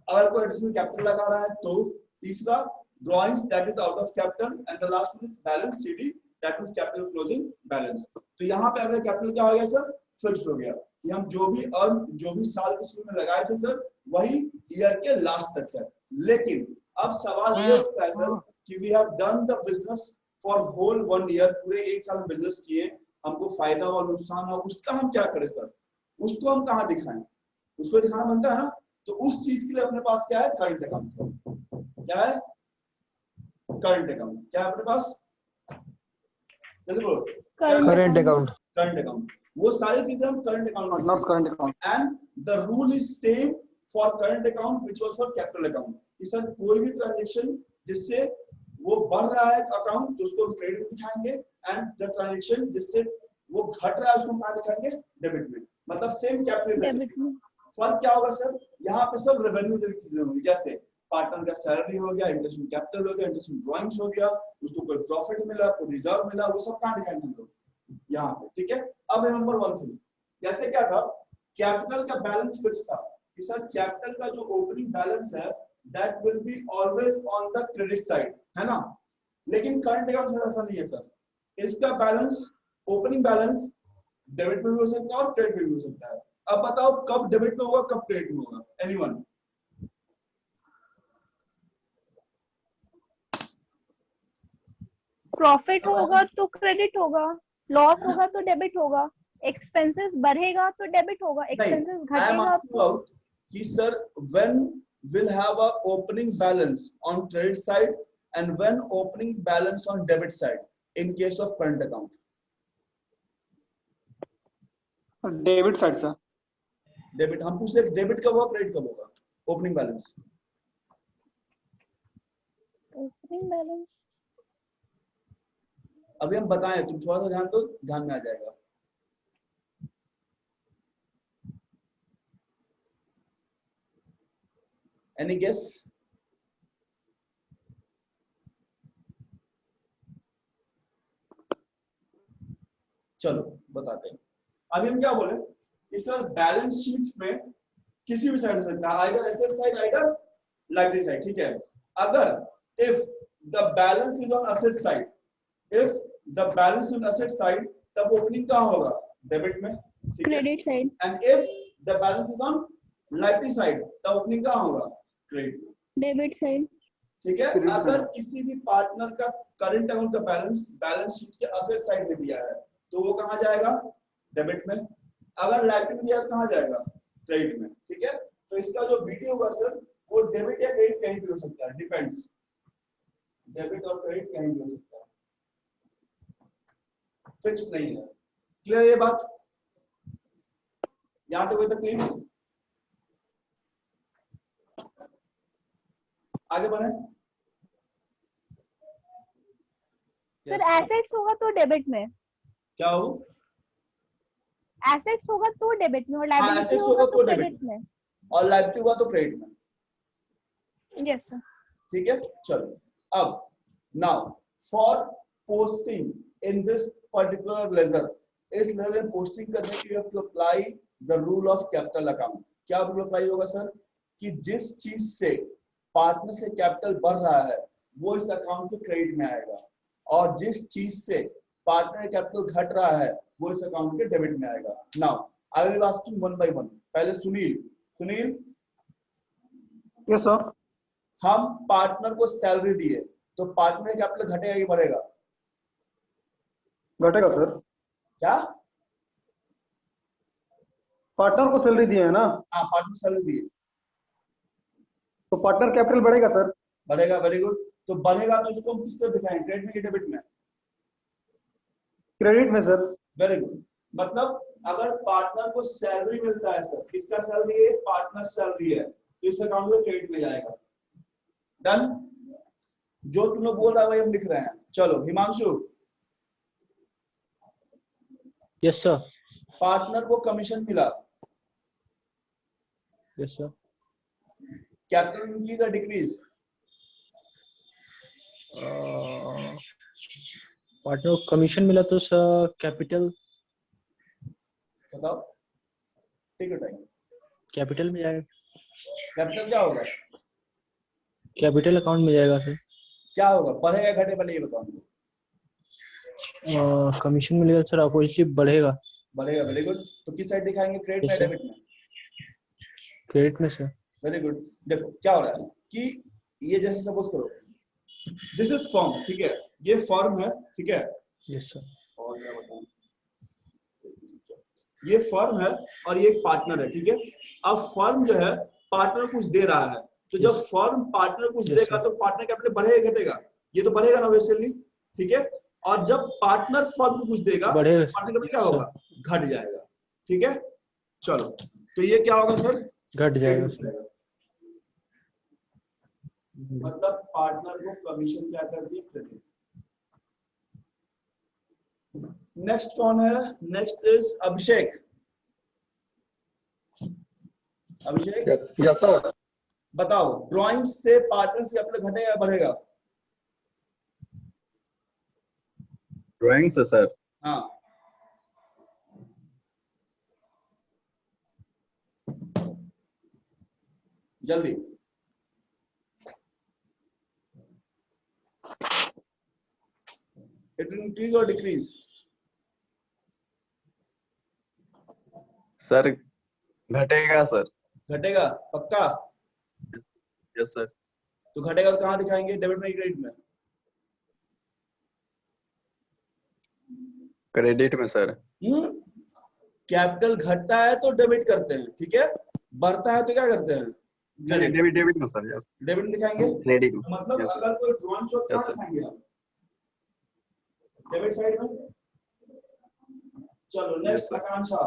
अगर कोई एडिशनल कैपिटल लगा रहा है तो। तीसरा, drawings that is out of capital, and the last is balance CD that means capital closing balance. तो यहाँ पे अगर कैपिटल क्या हो गया सर? फिक्स हो गया कि हम जो भी साल के शुरू में लगाए थे सर, वही ईयर के लास्ट तक है। लेकिन अब सवाल ये उठता है सर कि we have done the business for whole 1 year, पूरे 1 साल में बिजनेस किए, हमको फायदा और नुकसान हुआ, उसका हम क्या करें सर? उसको हम कहाँ दिखाएं? उसको दिखाना बनता है ना। तो उस चीज के लिए अपने पास क्या है? Current account. क्या है? Current account. क्या है अपने पास? जल्दी बोलो। Current account. करंट अकाउंट, वो सारी चीजें हम current account. Not current account. And the rule is same for current account which was for capital account. इस सर कोई भी ट्रांजैक्शन जिससे वो बढ़ रहा है अकाउंट, तो उसको क्रेडिट में दिखाएंगे, एंड द ट्रांजैक्शन जिससे वो घट रहा है उसको कहां दिखाएंगे? डेबिट में। मतलब सेम कैपिटल। फर्क क्या होगा सर? यहाँ पे सब रेवेन्यू जैसी चीजें होंगी, जैसे पार्टनर का सैलरी हो गया, इंटरेस्ट कैपिटल हो गया, इंटरेस्ट ड्राइंग्स हो गया, उसको कोई प्रॉफिट मिला, कोई रिजर्व मिला, वो सब कहां दिखाएंगे हम लोग? यहाँ पे, ठीक है। अब रिमेंबर वन थिंग, जैसे क्या था? कैपिटल का बैलेंस फिक्स था कि सर कैपिटल का जो ओपनिंग बैलेंस है that will be always on the credit side, है ना। लेकिन करंट अकाउंट से ऐसा नहीं है सर। इसका बैलेंस, ओपनिंग बैलेंस डेबिट में भी हो सकता है और क्रेडिट में भी हो सकता है। अब बताओ कब डेबिट में होगा, कब क्रेडिट में होगा? एनीवन? प्रॉफिट होगा तो क्रेडिट होगा, लॉस होगा तो डेबिट होगा, एक्सपेंसेस बढ़ेगा तो डेबिट होगा, एक्सपेंसेस घटेगा तो। कि sir when will have a opening balance on credit side and when opening balance on debit side in case of current account? Debit side sir. Debit, हम पूछ रहे डेबिट कब होगा, क्रेडिट कब होगा? Opening balance. ओपनिंग बैलेंस अभी हम बताएं, तुम थोड़ा सा ध्यान दो, ध्यान में आ जाएगा। Any guess? चलो बताते हैं। अभी हम क्या बोले कि सर बैलेंस शीट में किसी भी साइड हो सकता है, either asset side either liability side, ठीक है। अगर if the balance is on asset side, if the balance on asset side, तब ओपनिंग कहां होगा? डेबिट में, ठीक है। Credit side. And if the balance is on liability side, तब ओपनिंग कहां होगा? क्रेडिट में, डेबिट साइड। ठीक है। अगर किसी भी पार्टनर का करंट अकाउंट का बैलेंस शीट के एसेट साइड में दिया है तो वो कहां जाएगा? डेबिट में। अगर लायबिलिटी में दिया है तो कहां जाएगा? क्रेडिट में, ठीक है। तो इसका जो वीडियो होगा सर, वो डेबिट या क्रेडिट कहीं भी हो सकता है, डिपेंड्स। डेबिट और क्रेडिट कहीं भी हो सकता है, फिक्स नहीं है। क्लियर ये बात? यहां तक कोई तकलीफ? आगे बढ़े। सर एसेट्स होगा तो डेबिट में, क्या हो? एसेट्स होगा तो डेबिट में, और लायबिलिटी assets होगा होगा तो तो क्रेडिट debit में। और लायबिलिटी हुआ तो क्रेडिट में, यस सर। ठीक है। चलो अब now for posting in this particular ledger, इस लेजर में पोस्टिंग करने के लिए you have to apply the rule of capital account. क्या रूल अप्लाई होगा सर? कि जिस चीज से पार्टनर से कैपिटल बढ़ रहा है वो इस अकाउंट के क्रेडिट में आएगा, और जिस चीज से पार्टनर कैपिटल घट रहा है वो इस अकाउंट के डेबिट में आएगा। Now I will asking one by one. पहले सुनील, यस सर। हम पार्टनर को सैलरी दिए तो पार्टनर कैपिटल घटेगा कि बढ़ेगा? घटेगा सर। क्या? पार्टनर को सैलरी दिए है ना, हाँ, पार्टनर सैलरी दिए तो पार्टनर कैपिटल बढ़ेगा सर। बढ़ेगा, वेरी गुड। तो बढ़ेगा तो उसको हम किस तरह दिखाएं? क्रेडिट में कि डेबिट में? क्रेडिट में सर। Very good. मतलब अगर पार्टनर को सैलरी मिलता है सर, किसका सैलरी है? पार्टनर सैलरी है, तो इस अकाउंट में क्रेडिट में जाएगा। डन? जो तुम लोग बोल रहा है वही हम लिख रहे हैं। चलो हिमांशु, यस सर। पार्टनर को कमीशन मिला, Yes, sir. कैपिटल इंक्रीज और डिक्रीज? पार्टनर को कमीशन मिला तो सर कैपिटल बताओ, टेक योर टाइम। कैपिटल में जाएगा, कैपिटल क्या होगा? कैपिटल अकाउंट में जाएगा सर। क्या होगा, बढ़ेगा घटे, पहले ये बताओ मुझे। कमीशन मिलेगा सर, अपोजिट बढ़ेगा। बढ़ेगा, वेरी गुड। तो किस साइड दिखाएंगे, क्रेडिट में Yes, या sir. डेबिट में? क्रेडिट में सर। Very good. देखो क्या हो रहा है कि ये जैसे सपोज करो दिस इज फर्म, ठीक है, ये फर्म है, ठीक है, यस सर। और क्या बताऊं, ये फर्म है और ये एक पार्टनर है, ठीक है। अब फर्म जो है पार्टनर कुछ दे रहा है, तो जब Yes. फर्म पार्टनर कुछ Yes, देगा sir. तो पार्टनर कैपिटल बढ़ेगा घटेगा? ये तो बढ़ेगा ना ऑब्वियसली, ठीक है। और जब पार्टनर फर्म को कुछ देगा बढ़ेगा पार्टनर कैपिटल क्या सर। होगा, घट जाएगा, ठीक है। चलो, तो ये क्या होगा सर, घट जाएगा सर। मतलब पार्टनर को कमीशन क्या कर दिए, क्रेडिट। नेक्स्ट कौन है, next is Abhishek. Abhishek yes sir. बताओ, ड्राइंग से पार्टनर से कैपिटल घटेगा या बढ़ेगा? ड्राइंग से सर हाँ, जल्दी। इट विल इंक्रीज और डिक्रीज? सर घटेगा सर। घटेगा पक्का? Yes sir. तो घटेगा तो कहाँ दिखाएंगे, डेबिट में क्रेडिट में? क्रेडिट में सर। कैपिटल घटता है तो डेबिट करते हैं, ठीक है, बढ़ता है तो क्या करते हैं, डेबिट डेबिट में सर। यस। डेबिट में दिखाएंगे। क्रेडिट में। मतलब Yes, sir. अगर कोई ड्राइंग शो Yes, sir. दिखाएंगे आप डेबिट साइड में। चलो नेक्स्ट, आकांक्षा।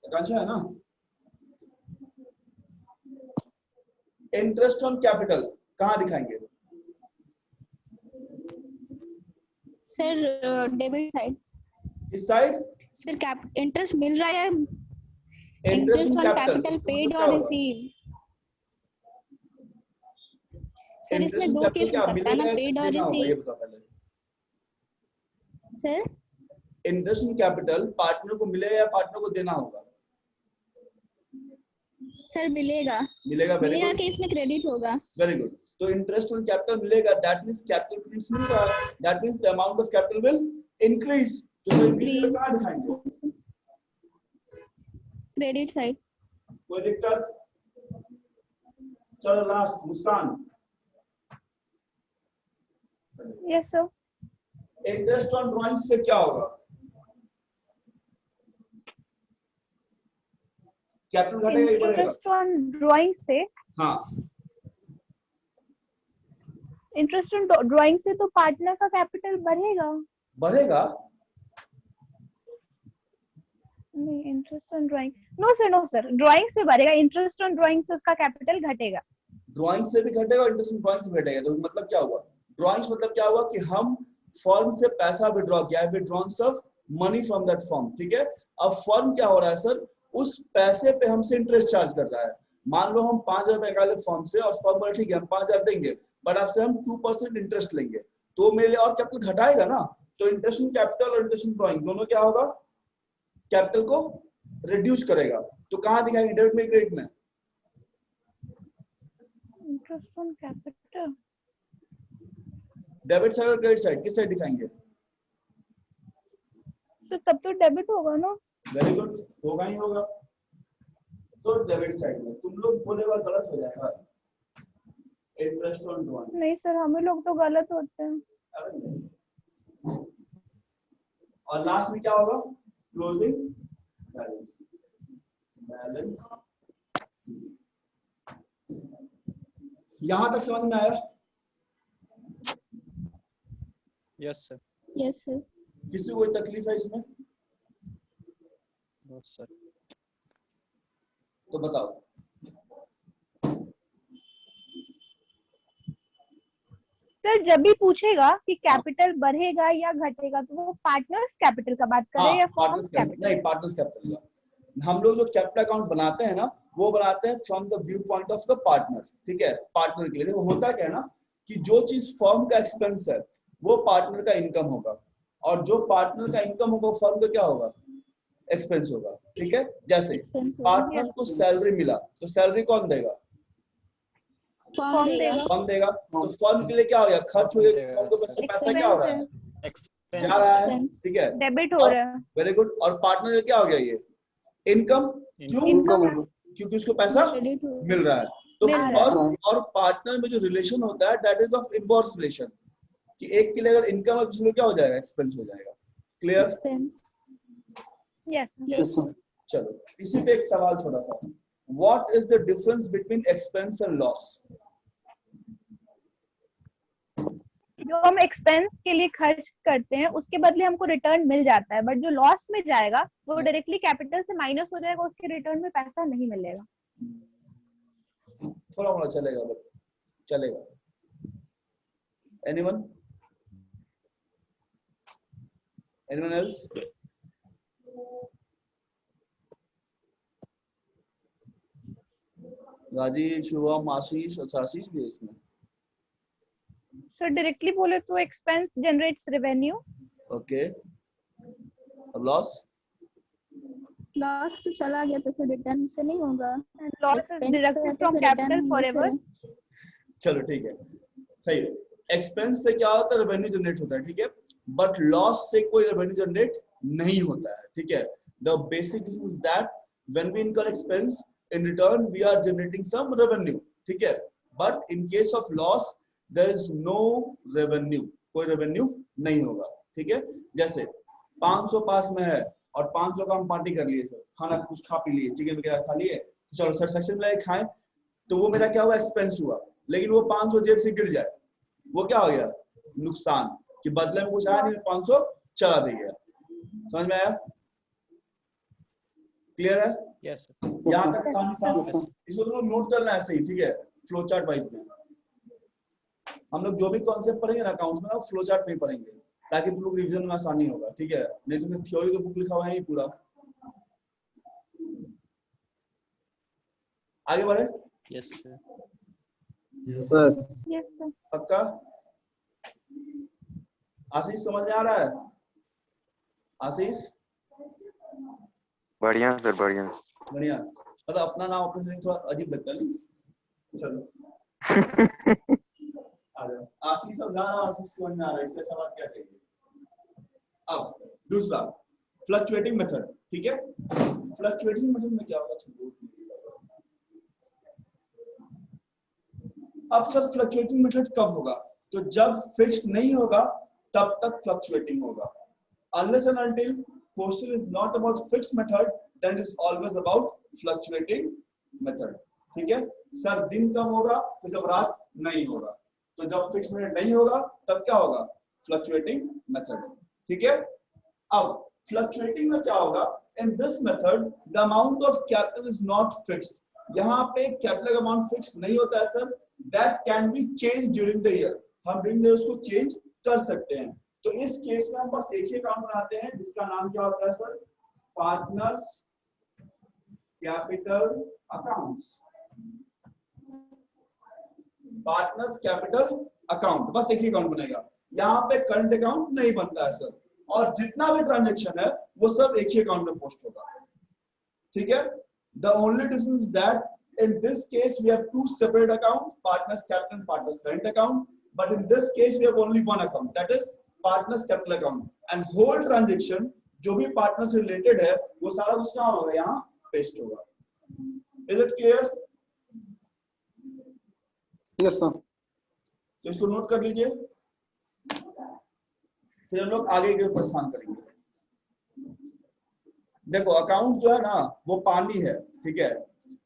आकांक्षा है ना, इंटरेस्ट ऑन कैपिटल कहाँ दिखाएंगे? Sir debit side. इस साइड सर इंटरेस्ट मिल रहा है, interest interest on on capital capital paid और रिसीव। सर इसमें दो केस हो सकता है ना, पेड और receive. Sir interest on capital partner को मिलेगा या पार्टनर को देना होगा? सर मिलेगा, मिलेगा, वेरी मिलेगा गुड, कि इसमें क्रेडिट होगा। Very good. तो इंटरेस्ट ऑन कैपिटल मिलेगा, दैट मींस कैपिटल क्रेडिट्स मिल रहा है, that means the amount of capital will increase. तो इंक्रीज कहां दिखाएंगे, क्रेडिट साइड। कोई दिक्कत? चलो last, Muskan. Yes sir. Interest on drawing से क्या होगा, कैपिटल घटेगा या बढ़ेगा? इंटरेस्ट ऑन ड्राइंग से, हाँ, इंटरेस्ट ऑन ड्राइंग से तो पार्टनर का कैपिटल बढ़ेगा। बढ़ेगा। नहीं, interest on drawing, no sir, no sir, drawing से बढ़ेगा, इंटरेस्ट ऑन ड्राइंग से उसका कैपिटल घटेगा। ड्राइंग से भी घटेगा, इंटरेस्ट ऑन ड्राइंग से भी घटेगा। तो मतलब क्या हुआ, ड्राइंग्स मतलब क्या हुआ कि हम फर्म से पैसा विड्रॉ किया है, withdrawn of money from that firm, ठीक है। अब फर्म क्या हो रहा है सर, उस पैसे पे हमसे इंटरेस्ट चार्ज कर रहा है। मान लो हम 5,000 रुपए निकाले फर्म से और फर्म बोला ठीक है हम 5,000 देंगे, बट आपसे हम 2% इंटरेस्ट लेंगे, तो मेरे लिए और कैपिटल घटाएगा ना। तो इंटरेस्ट ऑन कैपिटल और इंटरेस्ट ऑन ड्राइंग दोनों क्या होगा, कैपिटल को रिड्यूस करेगा। तो कहाँ दिखाएंगे, डेबिट में क्रेडिट में? Interest on capital, debit side और क्रेडिट साइड, किस साइड दिखाएंगे? तो तब तो डेबिट होगा ना। वेरी गुड, होगा ही होगा। तो डेबिट साइड में तुम लोग बोलेगा गलत हो जाएगा, इंटरेस्ट ऑन ड्राइंग। नहीं सर, हमें लोग तो गलत होते हैं। अरे नहीं। और लास्ट में क्या होगा, क्लोजिंग बैलेंस, बैलेंस। यहां तक समझ में आया? Yes sir. Yes sir. किसी को कोई तकलीफ है इसमें? No sir. तो बताओ। सर जब भी पूछेगा कि कैपिटल बढ़ेगा या घटेगा तो वो पार्टनर्स कैपिटल का बात करे या फर्म्स पार्टनर्स कैपिटल, कैपिटल? नहीं पार्टनर्स कैपिटल का। हम लोग जो कैपिटल अकाउंट बनाते हैं ना, वो बनाते हैं from the view point of the partner, ठीक है। पार्टनर के लिए देखो होता क्या है ना, कि जो चीज फर्म का एक्सपेंस है वो पार्टनर का इनकम होगा, और जो पार्टनर का इनकम होगा फर्म का क्या होगा, एक्सपेंस होगा, ठीक है। जैसे एक्सपेंस होगा, पार्टनर को सैलरी मिला तो सैलरी कौन देगा, फॉर्म देगा, फर्म देगा। तो फर्म के लिए क्या हो गया, खर्च हो गया, फर्म को पैसा क्या हो रहा है, जा रहा है, एक्सपेंस ठीक है, डेबिट हो रहा है। Very good. और पार्टनर के लिए क्या हो गया, ये इनकम, क्यों, इनकम क्योंकि उसको पैसा क्रेडिट होगा, मिल रहा है। तो मिल रहा फर्म और पार्टनर में जो रिलेशन होता है that is of inverse relation, कि एक के लिए अगर इनकम है दूसरे क्या हो जाएगा, एक्सपेंस हो जाएगा। क्लियर? एक्सपेंस, यस यस, चलो इसी पे एक सवाल छोटा सा, what is the difference between expense and loss? जो हम एक्सपेंस के लिए खर्च करते हैं उसके बदले हमको रिटर्न मिल जाता है, बट जो लॉस में जाएगा वो डायरेक्टली कैपिटल से माइनस हो जाएगा, उसके रिटर्न में पैसा नहीं मिलेगा। थोड़ा मोड़ा चलेगा, बट चलेगा। Anyone else? राजीव, शुभम, आशीष, अच्छा आशीष भी है इसमें। सो डायरेक्टली बोले तो एक्सपेंस जनरेट्स रेवेन्यू, ओके, अब लॉस? लॉस तो चला गया तो फिर रिटर्न से नहीं होगा, loss is expense deducted from capital forever. चलो ठीक है, सही है। एक्सपेंस से क्या होता है, रेवेन्यू जनरेट होता है, ठीक है, बट लॉस से कोई रेवेन्यू जनरेट नहीं होता है, ठीक है। The basic is that when we incur expense, in return we are generating some revenue, ठीक है, but in case of loss there is no revenue, कोई रेवेन्यू नहीं होगा, ठीक है। जैसे 500 पास में है और 500 का हम पार्टी कर लिए, सर खाना कुछ खा पी लिए, चिकन वगैरह खा लिए, चलो सर सेक्शन में खाएं, तो वो मेरा क्या हुआ, एक्सपेंस हुआ। लेकिन वो 500 जेब से गिर जाए, वो क्या हो गया, नुकसान, कि बदले में कुछ आया नहीं, 500 चला भी गया। समझ में आया? क्लियर है? यस यहाँ तक कहानी साफ है। इसको तुम नोट करना है ऐसे ही, ठीक है, फ्लो चार्ट वाइज में। हम लोग जो भी कॉन्सेप्ट पढ़ेंगे ना अकाउंट्स में ना, फ्लो चार्ट में पढ़ेंगे, ताकि तुम लोग रिवीजन में आसानी होगा, ठीक है। नहीं तो फिर थ्योरी तो बुक लिखा हुआ है ही पूरा। आगे बढ़े? Yes sir sir yes sir. पक्का? आशीष समझ में आ रहा है? आशीष बढ़िया सर बढ़िया। बढ़िया। मतलब अपना नाम अपने से थोड़ा अजीब लगता है नहीं? चलो आ जाओ। आशीष समझा रहा, आशीष समझ में आ रहा है, इससे अच्छा बात क्या चाहिए। अब दूसरा फ्लक्चुएटिंग मेथड, ठीक है। फ्लक्चुएटिंग मेथड में क्या होगा, अब सर फ्लक्चुएटिंग मेथड कब होगा, तो जब फिक्स्ड नहीं होगा तब तक फ्लक्चुएटिंग होगा। Unless and until question is not about fixed method, then it is always about fluctuating method, ठीक है। सर दिन कब होगा, तो जब रात नहीं होगा, तो जब फिक्स्ड मेथड नहीं होगा तब क्या होगा, फ्लक्चुएटिंग मेथड, ठीक है। अब फ्लक्चुएटिंग में क्या होगा, in this method the amount of capital is not fixed, यहाँ पे कैपिटल अमाउंट फिक्स नहीं होता है sir, that can be changed during the year, हम during the year उसको चेंज कर सकते हैं। तो इस केस में हम बस एक ही अकाउंट बनाते हैं जिसका नाम क्या होता है sir, partners capital accounts, partners capital account, बस एक ही अकाउंट बनेगा। यहाँ पे करंट अकाउंट नहीं बनता है सर, और जितना भी ट्रांजेक्शन है वो सब एक ही अकाउंट में पोस्ट होगा, ठीक है। The only difference that in this case we have two separate account, partners capital and partners current account, but in this case we have only one account, that is partners capital account, and whole transaction जो भी partners से related है वो सारा कुछ कहाँ होगा, यहाँ paste होगा। Is it clear? Yes sir. तो इसको नोट कर लीजिए, फिर हम लोग आगे के प्रस्थान करेंगे। देखो अकाउंट जो है ना वो पानी है, ठीक है।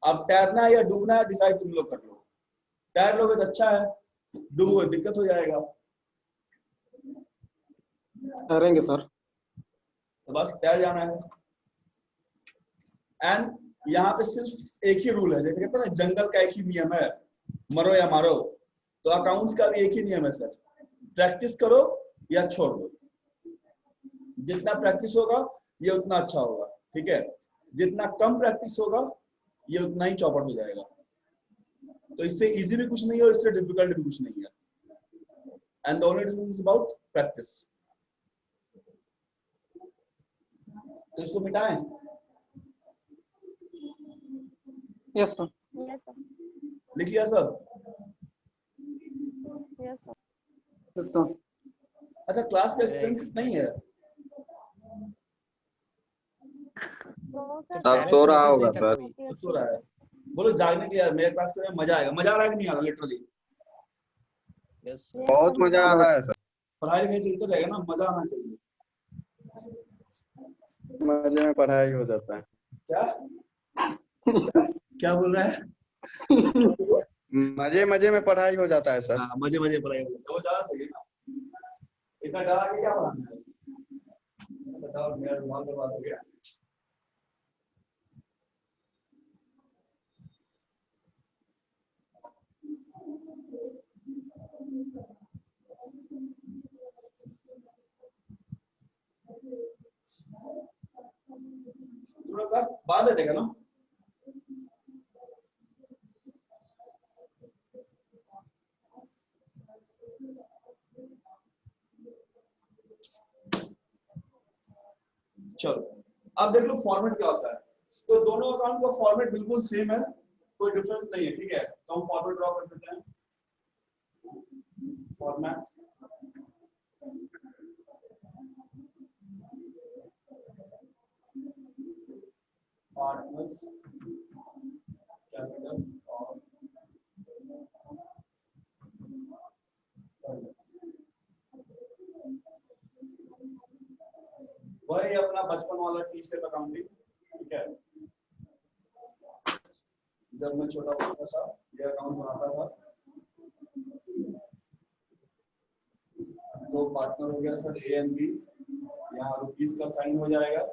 अब तैरना है या डूबना है डिसाइड तुम लोग कर लो। तैर लोगे तो अच्छा है, डूबोगे दिक्कत हो जाएगा। तैरेंगे सर। तो बस तैर जाना है। एंड यहाँ पे सिर्फ एक ही रूल है, जैसे कहते हैं ना जंगल का एक ही नियम है, मरो या मारो, तो अकाउंट्स का भी एक ही नियम है सर, प्रैक्टिस करो या छोड़ दो। जितना प्रैक्टिस होगा ये उतना अच्छा होगा, ठीक है। जितना कम प्रैक्टिस होगा ये उतना ही चौपट हो जाएगा। तो इससे इजी भी कुछ नहीं है और इससे डिफिकल्ट भी कुछ नहीं है। And the only difference is about practice. तो इसको मिटाएं। Yes sir. Yes sir. लिख लिया सब? Yes sir. Yes sir. अच्छा, क्लास का स्ट्रेंथ नहीं है? आप सो रहा होगा सर। सो रहा है? बोलो जागने के यार, मेरे क्लास में मजा आएगा। मजा आ रहा है कि नहीं आ रहा? लिटरली यस बहुत मजा आ रहा है सर। पढ़ाई लिखाई चलते रहेगा ना, मजा आना चाहिए। मजे में पढ़ाई हो जाता है। क्या क्या बोल रहा है? मजे मजे में पढ़ाई हो जाता है सर। हाँ, मजे मजे पढ़ाई हो जाती है, वो ज्यादा सही है ना। इतना डरा के क्या पढ़ाना है? बताओ, मेरा दिमाग बर्बाद हो गया। तुम्हारा क्लास बाद में देगा ना? चलो अब देख लो फॉर्मेट क्या होता है। तो दोनों अकाउंट का फॉर्मेट बिल्कुल सेम है, कोई डिफरेंस नहीं है, ठीक है। तो हम फॉर्मेट ड्रॉ कर देते हैं। फॉर्मेट पार्टनर्स कैपिटल और वही अपना बचपन वाला टी-सेट अकाउंटिंग, ठीक है। जब मैं छोटा होता था ये अकाउंट बनाता था। दो पार्टनर हो गया सर, ए एंड बी। यहाँ रुपीस का साइन हो जाएगा।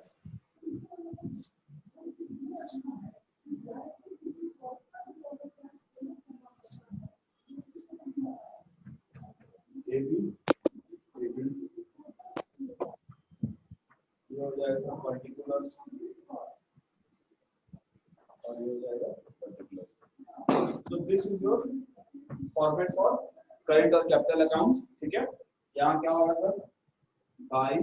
ए बी ये हो जाएगा पर्टिकुलर्स और ये हो जाएगा पर्टिकुलर्स। तो this is your format for current और कैपिटल अकाउंट, ठीक है। यहाँ क्या होगा सर? बाय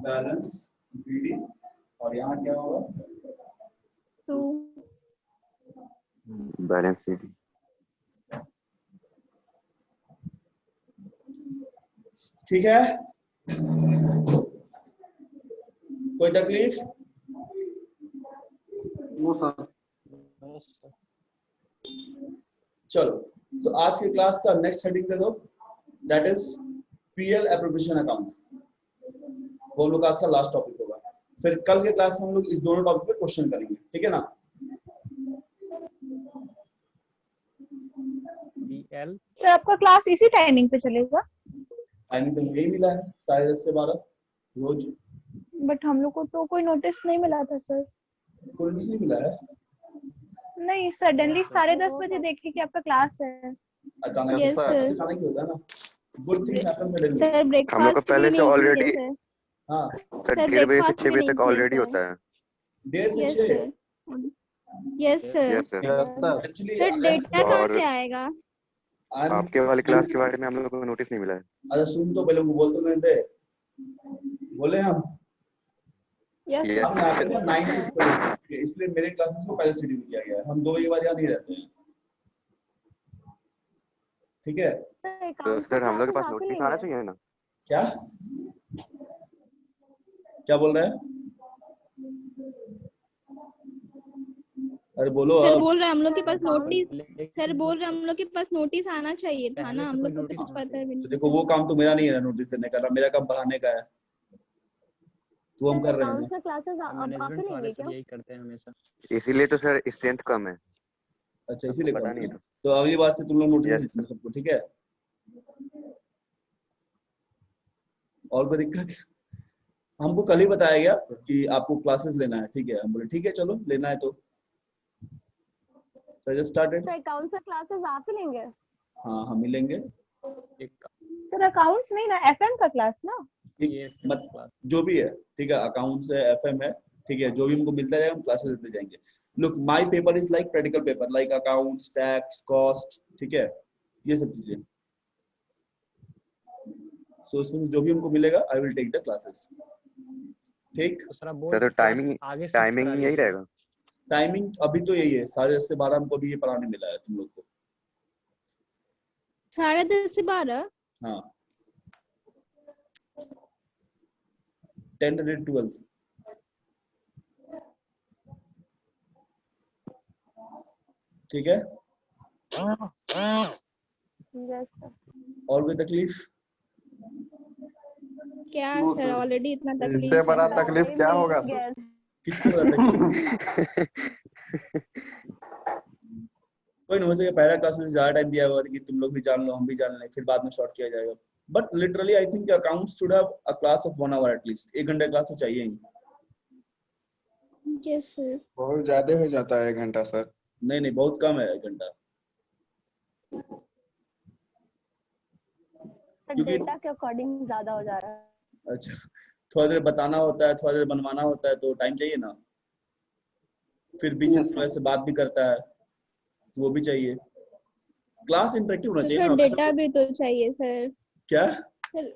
बैलेंस बीडी, और यहाँ क्या होगा? To balance sheet. ठीक है। कोई तकलीफ? No sir. चलो तो आज की क्लास का नेक्स्ट हेडिंग दे दो, that is PL appropriation account. वो हम लोग आज का लास्ट टॉपिक होगा। फिर कल के क्लास में हम लोग इस दोनों टॉपिक पे क्वेश्चन करेंगे, ठीक है ना। बीएल सर आपका क्लास इसी टाइमिंग पे चलेगा? टाइमिंग तो यही मिला है 10:30 से 12 रोज। बट हम लोग को तो कोई नोटिस नहीं मिला था सर। कोई नोटिस नहीं मिला है? नहीं, सडनली 10:30 बजे देखे कि आपका क्लास है। अचानक यस सर। अचानक ही होता है ना। Good things happen suddenly. Sir हम लोग ब्रेकफास्ट का पहले से ऑलरेडी हाँ, सर सर 1:30 बजे से ब्रेकफास्ट 6 भी बजे नहीं तक किए ऑलरेडी सर। होता है। 1:30 यस से 6। Sir. Yes sir. Yes sir. Yes sir. Actually sir data कहाँ और से आएगा? आपके वाले क्लास के बारे में हम लोग को नोटिस नहीं मिला है। अच्छा सुन तो पहले वो बोल तो नहीं थे, बोले हम यस Yes, हम यहाँ पे ना sir. 9 शिफ्ट पे होते हैं, इसलिए मेरे क्लासेस को पहले शेड्यूल किया गया है। हम 2 बजे के बाद यहाँ नहीं रहते हैं, ठीक है। तो सर हम लोग के पास नोटिस आना चाहिए ना। क्या क्या बोल रहे हैं? अरे बोलो सर अब। बोल रहे हैं हम लोग के पास नोटिस। सर बोल रहे हैं हम लोग के पास नोटिस आना चाहिए था ना, हम लोग को तो कुछ पता भी तो नहीं। देखो वो काम तो मेरा नहीं है नोटिस देने का, मेरा काम पढ़ाने का है, तो हम कर रहे हैं ना। क्लासेस मैनेजमेंट वाले सर यही करते हैं हमेशा। इसीलिए तो सर स्ट्रेंथ कम है। अच्छा इसीलिए पता कम नहीं है। था। तो अगली बार से तुम लोग नोटिस Yes, भेजना सबको, ठीक है। और कोई दिक्कत? हमको कल ही बताया गया कि आपको क्लासेस लेना है, ठीक है। हम बोले ठीक है चलो लेना है तो जस्ट स्टार्टेड। अकाउंट्स का क्लासेस आप ही लेंगे? हाँ हम मिलेंगे। एक सर अकाउंट्स नहीं ना, एफएम का क्लास ना? ये मत क्लास जो भी है, ठीक है, अकाउंट्स है, एफएम है, ठीक है, जो भी हमको मिलता जाएगा हम क्लासेस देते जाएंगे। Look my paper is like practical paper, like accounts, tax, cost, ठीक है, ये सब चीजें। सो इसमें से जो भी हमको मिलेगा I will take the classes, ठीक। दूसरा सर बोर्ड तो क्लास टाइमिंग आगे शिफ्ट करा टाइमिंग यही लीजिए। रहेगा? टाइमिंग अभी तो यही है, 10:30 से 12 हमको भी ये पढ़ाने मिला है तुम लोग को। 10:30 से 12। हाँ 10 to 12। ठीक है, Yes, sir. और कोई तकलीफ? क्या No, सर, sir. ऑलरेडी इतना तकलीफ इससे बड़ा है। तकलीफ क्या होगा सर? किससे बड़ा तकलीफ? कोई नहीं, हो सके पहला क्लास में ज्यादा टाइम दिया हुआ था कि तुम लोग भी जान लो, हम भी जान लें, फिर बाद में शॉर्ट किया जाएगा। But literally I think accounts should have a class of 1 hour at least, 1 घंटे क्लास तो चाहिए ही। Yes sir. बहुत ज्यादा हो जाता है 1 घंटा सर। नहीं नहीं, बहुत कम है 1 घंटा, क्योंकि डेटा के अकॉर्डिंग ज्यादा हो जा रहा है। अच्छा थोड़ा देर बताना होता है, थोड़ा देर बनवाना होता है, तो टाइम चाहिए ना, फिर बीच में थोड़ा से बात भी करता है तो वो भी चाहिए। क्लास इंटरेक्टिव होना तो चाहिए सर ना। डेटा भी तो चाहिए सर। क्या सर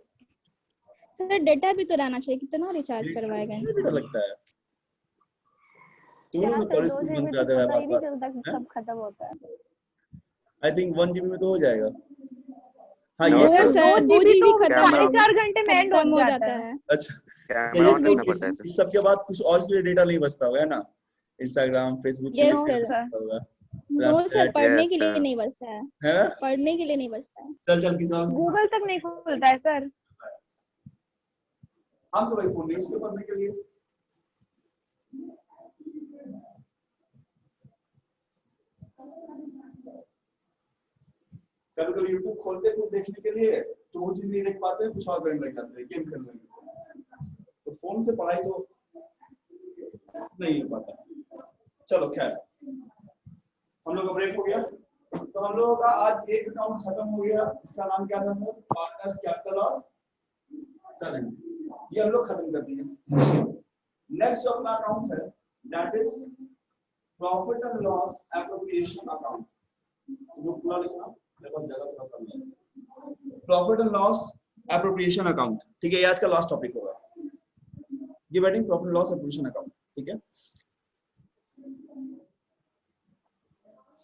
सर डेटा भी तो रहना चाहिए, कितना रिचार्ज करवाएगा ये भी डर लगता है। तुम क्या लोग सर, कॉलेज 2 की GB बंद तो करा दे पता रहा ही नहीं बार चलता बार। सब खत्म होता है। आई थिंक 1 GB में तो हो जाएगा। हाँ No, ये वो sir. सर 2 GB 2 तो GB खत्म 4.5 घंटे में एंड खत्म हो हो जाता जाता है। है। अच्छा कैमरा ऑन करना पड़ता है सर। इस सब के बाद कुछ और के लिए डेटा नहीं बचता होगा, है ना? इंस्टाग्राम, फेसबुक के Yes, लिए sir. बचता होगा, नो सर, स्नैपचैट, पढ़ने Yes, के लिए sir. नहीं बचता है, है ना? पढ़ने के लिए नहीं बचता है। चल चल किसान, गूगल तक नहीं खुलता है सर। हम तो भाई फोन नहीं उसके पढ़ने के लिए। कभी कभी यूट्यूब खोलते कुछ देखने के लिए तो वो चीज नहीं देख पाते, कुछ और करने लग जाते हैं, गेम खेलने लग जाते हैं। तो फोन से पढ़ाई तो नहीं हो पाता। चलो खैर, हम लोग का ब्रेक हो गया, तो हम लोगों का आज एक अकाउंट खत्म हो गया। इसका नाम क्या था सर? पार्टनर्स कैपिटल और करंट। ये हम लोग खत्म कर दिए। नेक्स्ट जो अपना अकाउंट है that is profit and loss appropriation account. तो पूरा लिखना, मेरे पास जगह थोड़ा कम है। Profit and loss appropriation account, ठीक है, ये आज का लास्ट टॉपिक होगा। ये batting profit loss appropriation account, ठीक है।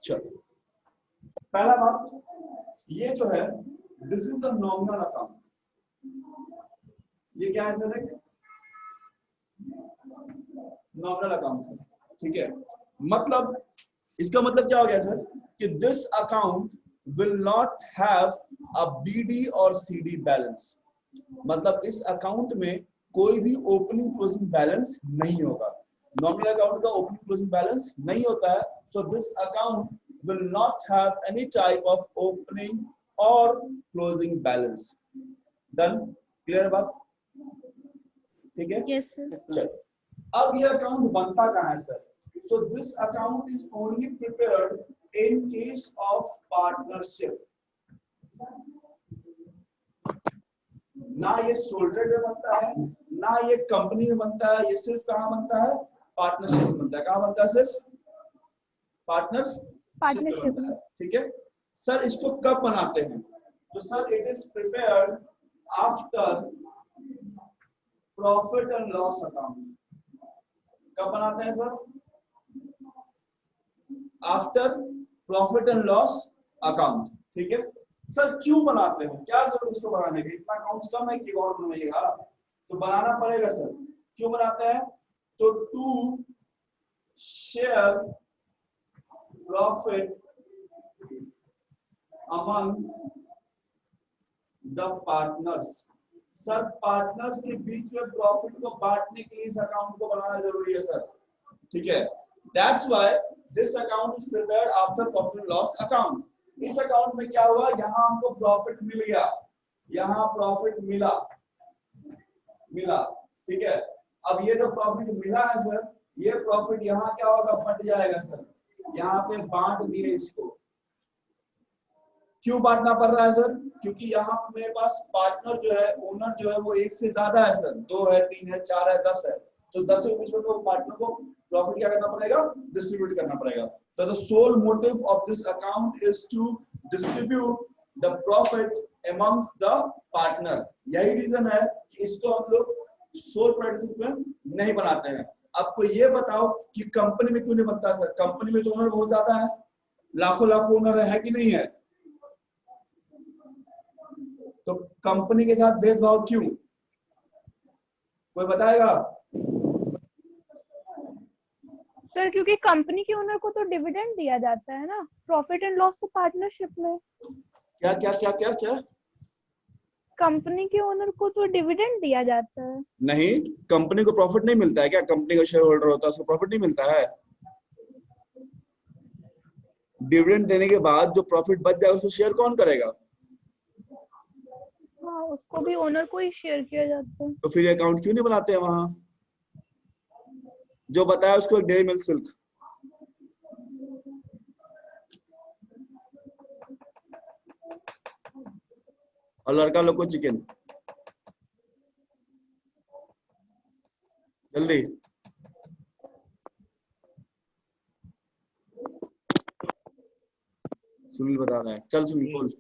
चलो पहला बात, ये जो है this is a nominal account. ये क्या है सर? एक नॉमिनल अकाउंट है, ठीक है। मतलब इसका मतलब क्या हो गया सर कि this account will not have a BD और सीडी बैलेंस। मतलब इस अकाउंट में कोई भी ओपनिंग क्लोजिंग बैलेंस नहीं होगा। नॉमिनल अकाउंट का ओपनिंग क्लोजिंग बैलेंस नहीं होता है, so this account will not have any type of opening or closing balance. Done? Clear बात? ठीक है? Yes sir. चलो अब ये अकाउंट बनता कहाँ है sir? So this account is only prepared in case of partnership. ना ये सोल्डर में बनता है, ना ये कंपनी में बनता है, ये सिर्फ कहाँ बनता है? पार्टनरशिप में बनता है। कहाँ बनता है? सिर्फ पार्टनरशिप में, ठीक है सर। इसको कब बनाते हैं? तो sir it is prepared after profit and loss account. कब बनाते हैं sir? After profit and loss account, ठीक है सर। क्यों बनाते हैं? क्या जरूरत इसको बनाने की? इतना अकाउंट कम है कि और बनाइएगा, तो बनाना पड़ेगा सर। क्यों बनाते हैं? तो to share profit among the partners. Sir partners के बीच में प्रॉफिट को बांटने के लिए इस अकाउंट को बनाना जरूरी है सर, ठीक है। That's why this account is prepared after profit and loss account. इस अकाउंट में क्या हुआ? यहाँ हमको प्रॉफिट मिल गया, यहाँ प्रॉफिट मिला, ठीक है। अब ये जो प्रॉफिट मिला है सर, ये प्रॉफिट यहाँ क्या होगा? बट जाएगा सर, यहाँ पे बांट दिए इसको, क्यों बांटना पड़ रहा है सर? क्योंकि यहाँ मेरे पास पार्टनर जो है, ओनर जो है वो एक से ज्यादा है सर, 2 है, 3 है, 4 है, 10 है, तो 10 के बीच में तो पार्टनर को प्रॉफिट क्या करना पड़ेगा? डिस्ट्रीब्यूट करना पड़ेगा। तो the sole motive of this account is to distribute the profit amongst the partner. यही रीजन है कि इसको हम लोग सोल प्रोप्राइटरशिप में नहीं बनाते हैं। आपको ये बताओ कि कंपनी में क्यों नहीं बनता सर? कंपनी में तो ओनर बहुत ज्यादा है, लाखों लाखों ओनर है कि नहीं है? तो कंपनी के साथ भेदभाव क्यों? कोई बताएगा? सर क्योंकि कंपनी के ओनर को तो डिविडेंड दिया जाता है ना, प्रॉफिट एंड लॉस तो पार्टनरशिप में। क्या क्या क्या क्या क्या? कंपनी के ओनर को तो डिविडेंड दिया जाता है। नहीं, कंपनी को प्रॉफिट नहीं मिलता है क्या? कंपनी का शेयर होल्डर होता है, उसको प्रॉफिट नहीं मिलता है? डिविडेंड देने के बाद जो प्रॉफिट बच जाएगा उसको शेयर कौन करेगा? हाँ, उसको भी ओनर को ही शेयर किया जाता है। तो फिर ये अकाउंट क्यों नहीं बनाते हैं वहां? जो बताया उसको एक डेयरी मिल्क सिल्क। और लड़का लोग को चिकन। जल्दी। सुनील बता रहा है, चल सुनील बोल।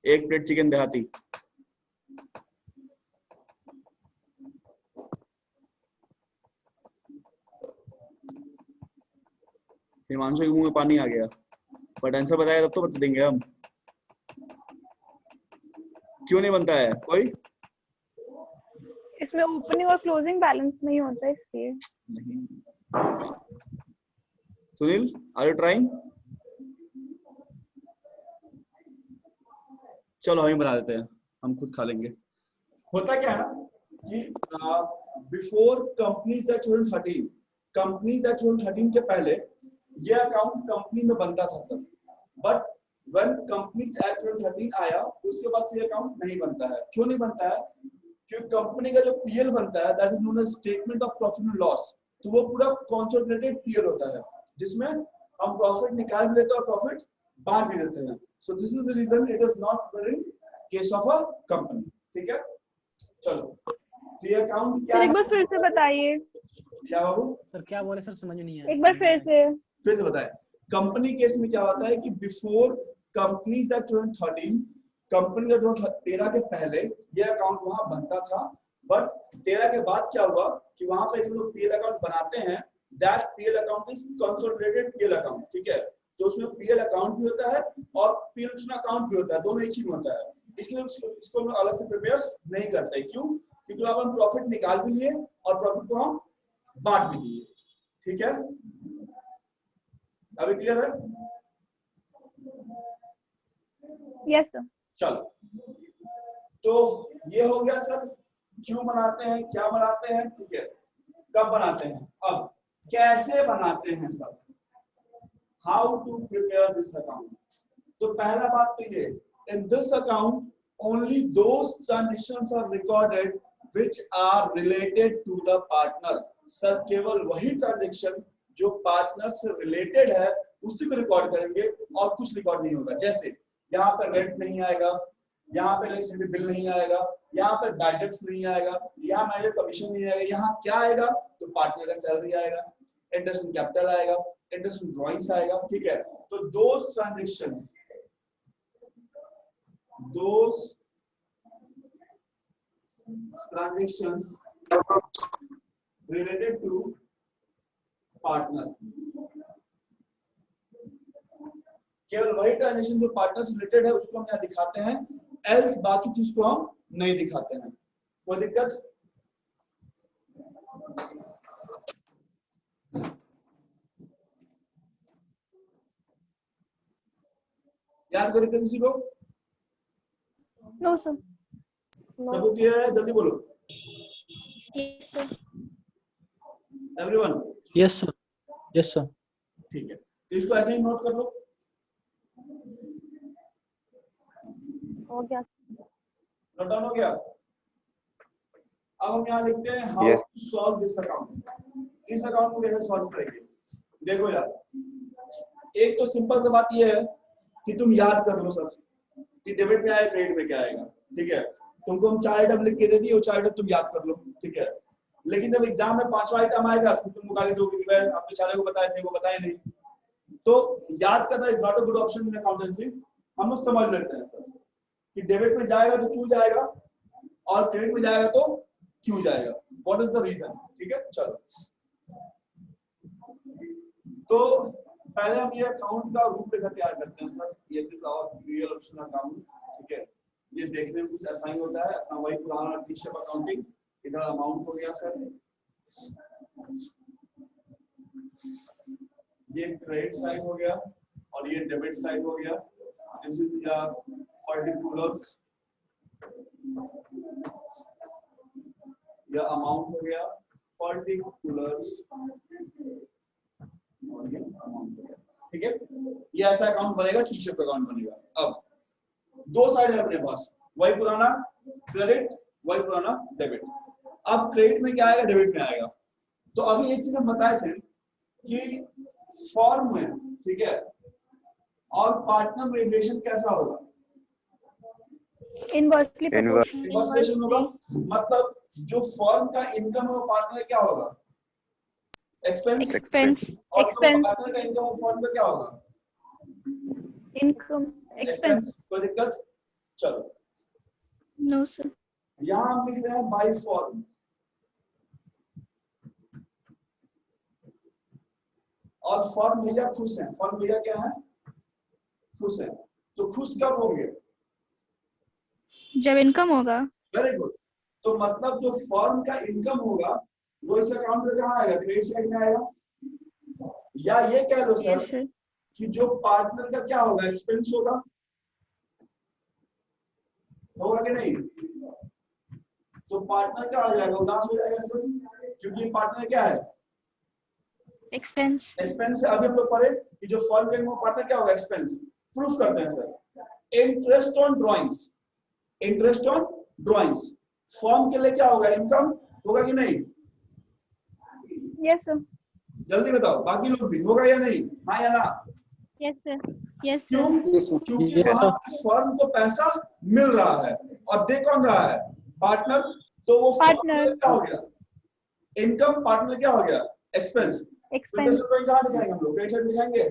1 प्लेट चिकन देहाती। हिमांशु के मुंह में पानी आ गया, बट आंसर बताया तब तो बता देंगे हम। क्यों नहीं बनता है कोई? इसमें ओपनिंग और क्लोजिंग बैलेंस नहीं होता इसलिए नहीं। Sunil, are you trying? चलो हम ही बना देते हैं, हम खुद खा लेंगे। होता क्या है ना कि before companies act 2013, companies act 2013 के पहले ये अकाउंट कंपनी में बनता था sir, but when companies act 2013 आया उसके बाद से अकाउंट नहीं बनता है। क्यों नहीं बनता है? क्योंकि कंपनी का जो पीएल बनता है that is known as statement of profit and loss, तो वो पूरा कंसोलिडेटेड पीएल होता है जिसमें हम प्रॉफिट निकाल भी लेते हैं और प्रॉफिट बांट भी देते हैं। So this is the reason it is not in case of a company. ठीक है, चलो तो ये अकाउंट क्या सर है? एक बार फिर से बताइए। क्या बाबू? सर क्या बोले सर, समझ में नहीं आया। एक बार फिर से बताएं। कंपनी केस में क्या होता है कि बिफोर कंपनीज एक्ट 2013, कंपनी का 2013 के पहले ये अकाउंट वहां बनता था, बट 13 के बाद क्या हुआ कि वहां पे जो लोग पीएल अकाउंट बनाते हैं that PL account is consolidated PL account. ठीक है, तो उसमें पीएल अकाउंट भी होता है और पीएल अकाउंट भी होता है, दोनों एक ही में होता है। इसलिए इसको हम अलग से प्रिपेयर नहीं करते। क्यों? क्योंकि अब हम प्रॉफिट निकाल भी लिए और प्रॉफिट को हम बांट भी लिए। ठीक है, अभी क्लियर है? Yes sir. चलो, तो ये हो गया सर क्यों बनाते हैं, क्या बनाते हैं, ठीक है, कब बनाते हैं। अब कैसे बनाते हैं sir, how to prepare this account. तो पहला बात तो ये, in this account only those transactions are recorded which are related to the partner. Sir केवल वही ट्रांजेक्शन जो पार्टनर से रिलेटेड है उसी को रिकॉर्ड करेंगे और कुछ रिकॉर्ड नहीं होगा। जैसे यहाँ पे रेंट नहीं आएगा, यहाँ पे इलेक्ट्रिसिटी बिल नहीं आएगा, यहाँ पे बैड डेट्स नहीं आएगा, यहाँ मैनेजर कमीशन नहीं आएगा। यहाँ क्या आएगा? तो पार्टनर का सैलरी आएगा, इंटरेस्ट इन कैपिटल आएगा, इंटरेस्ट इन ड्रॉइंग्स आएगा। ठीक है, तो those transactions related to partner, केवल वही ट्रांजेक्शन जो पार्टनर से रिलेटेड है उसको हम यहाँ दिखाते हैं, एल्स बाकी चीज को हम नहीं दिखाते हैं। कोई दिक्कत? याद कोई दिक्कत किसी को? No sir. सबको क्लियर है? जल्दी बोलो। Yes, sir. Everyone? Yes sir, yes sir. ठीक है, तो इसको ऐसे ही नोट कर लो। हो गया। नोट डाउन हो गया। अब हम यहाँ लिखते हैं how to solve this account. इस अकाउंट को कैसे सॉल्व करेंगे? देखो यार, एक तो सिंपल सी बात ये है कि तुम याद कर लो सर कि डेबिट में आया क्रेडिट में क्या आएगा, ठीक है। तुमको हम 4 आइटम लिख के दे दिए, वो 4 आइटम तुम याद कर लो, ठीक है। लेकिन जब एग्जाम में 5वां आइटम आएगा तो तुम गाली दोगे कि भाई आपने 4 को बताए थे, वो बताए नहीं। तो याद करना is not a good option in accountancy. हम लोग समझ लेते हैं सर कि डेबिट में जाएगा तो क्यों जाएगा और क्रेडिट में जाएगा तो क्यों जाएगा, व्हाट इज द रीजन, ठीक है। चलो तो पहले हम ये अकाउंट का रूपरेखा तैयार करते हैं सर। ये is our real option account, ठीक है। ये देखने में कुछ ऐसा ही होता है, अपना वही पुराना टी शेप अकाउंटिंग। इधर अमाउंट हो गया सर, ये क्रेडिट साइड हो गया और ये डेबिट साइड हो गया। दिस इज योर पर्टिकुलर्स, यह अमाउंट हो गया पर्टिकुलर्स और ये अमाउंट हो गया, ठीक है। ये ऐसा अकाउंट बनेगा, टी शेप अकाउंट बनेगा। अब 2 साइड है अपने पास, वही पुराना क्रेडिट वही पुराना डेबिट। अब क्रेडिट में क्या आएगा, डेबिट में आएगा। तो अभी एक चीज हम बताए थे कि फॉर्म में, ठीक है, और पार्टनर में रिलेशन कैसा होगा, इनवर्सली इन्वर्स होगा। मतलब जो फॉर्म का इनकम है वो पार्टनर क्या होगा, एक्सपेंस। और जो पार्टनर का इनकम है फॉर्म का क्या होगा, इनकम एक्सपेंस। कोई दिक्कत? चलो नो सर। यहां हम लिख रहे हैं बाय फॉर्म। और फॉर्म भैया खुश हैं, फॉर्म भैया क्या है, खुश है। तो खुश कब होंगे, जब इनकम होगा। Very good. तो मतलब जो फॉर्म का इनकम होगा वो इस अकाउंट में कहाँ आएगा, क्रेडिट साइड में आएगा। या ये कह लो सर यस सर। कि जो पार्टनर का क्या होगा, एक्सपेंस होगा कि नहीं। तो पार्टनर क्या आ जाएगा, उदास हो जाएगा सर, क्योंकि पार्टनर क्या है, एक्सपेंस। एक्सपेंस से अभी हम लोग पढ़े कि जो फॉर्म का इनकम पार्टनर क्या होगा, एक्सपेंस। प्रूफ करते हैं sir. Interest on drawings, interest on drawings form के लिए क्या होगा, इनकम होगा कि नहीं। Yes sir. जल्दी बताओ, बाकी लोग भी होगा या नहीं, हाँ या ना। Yes sir. यस क्यों, सर। क्योंकि वहां फर्म को पैसा मिल रहा है और दे कौन रहा है, पार्टनर। तो वो पार्टनर क्या हो गया, इनकम। पार्टनर क्या हो गया, एक्सपेंस। एक्सपेंस। कहाँ दिखाएंगे हम लोग, क्रेडिट साइड दिखाएंगे।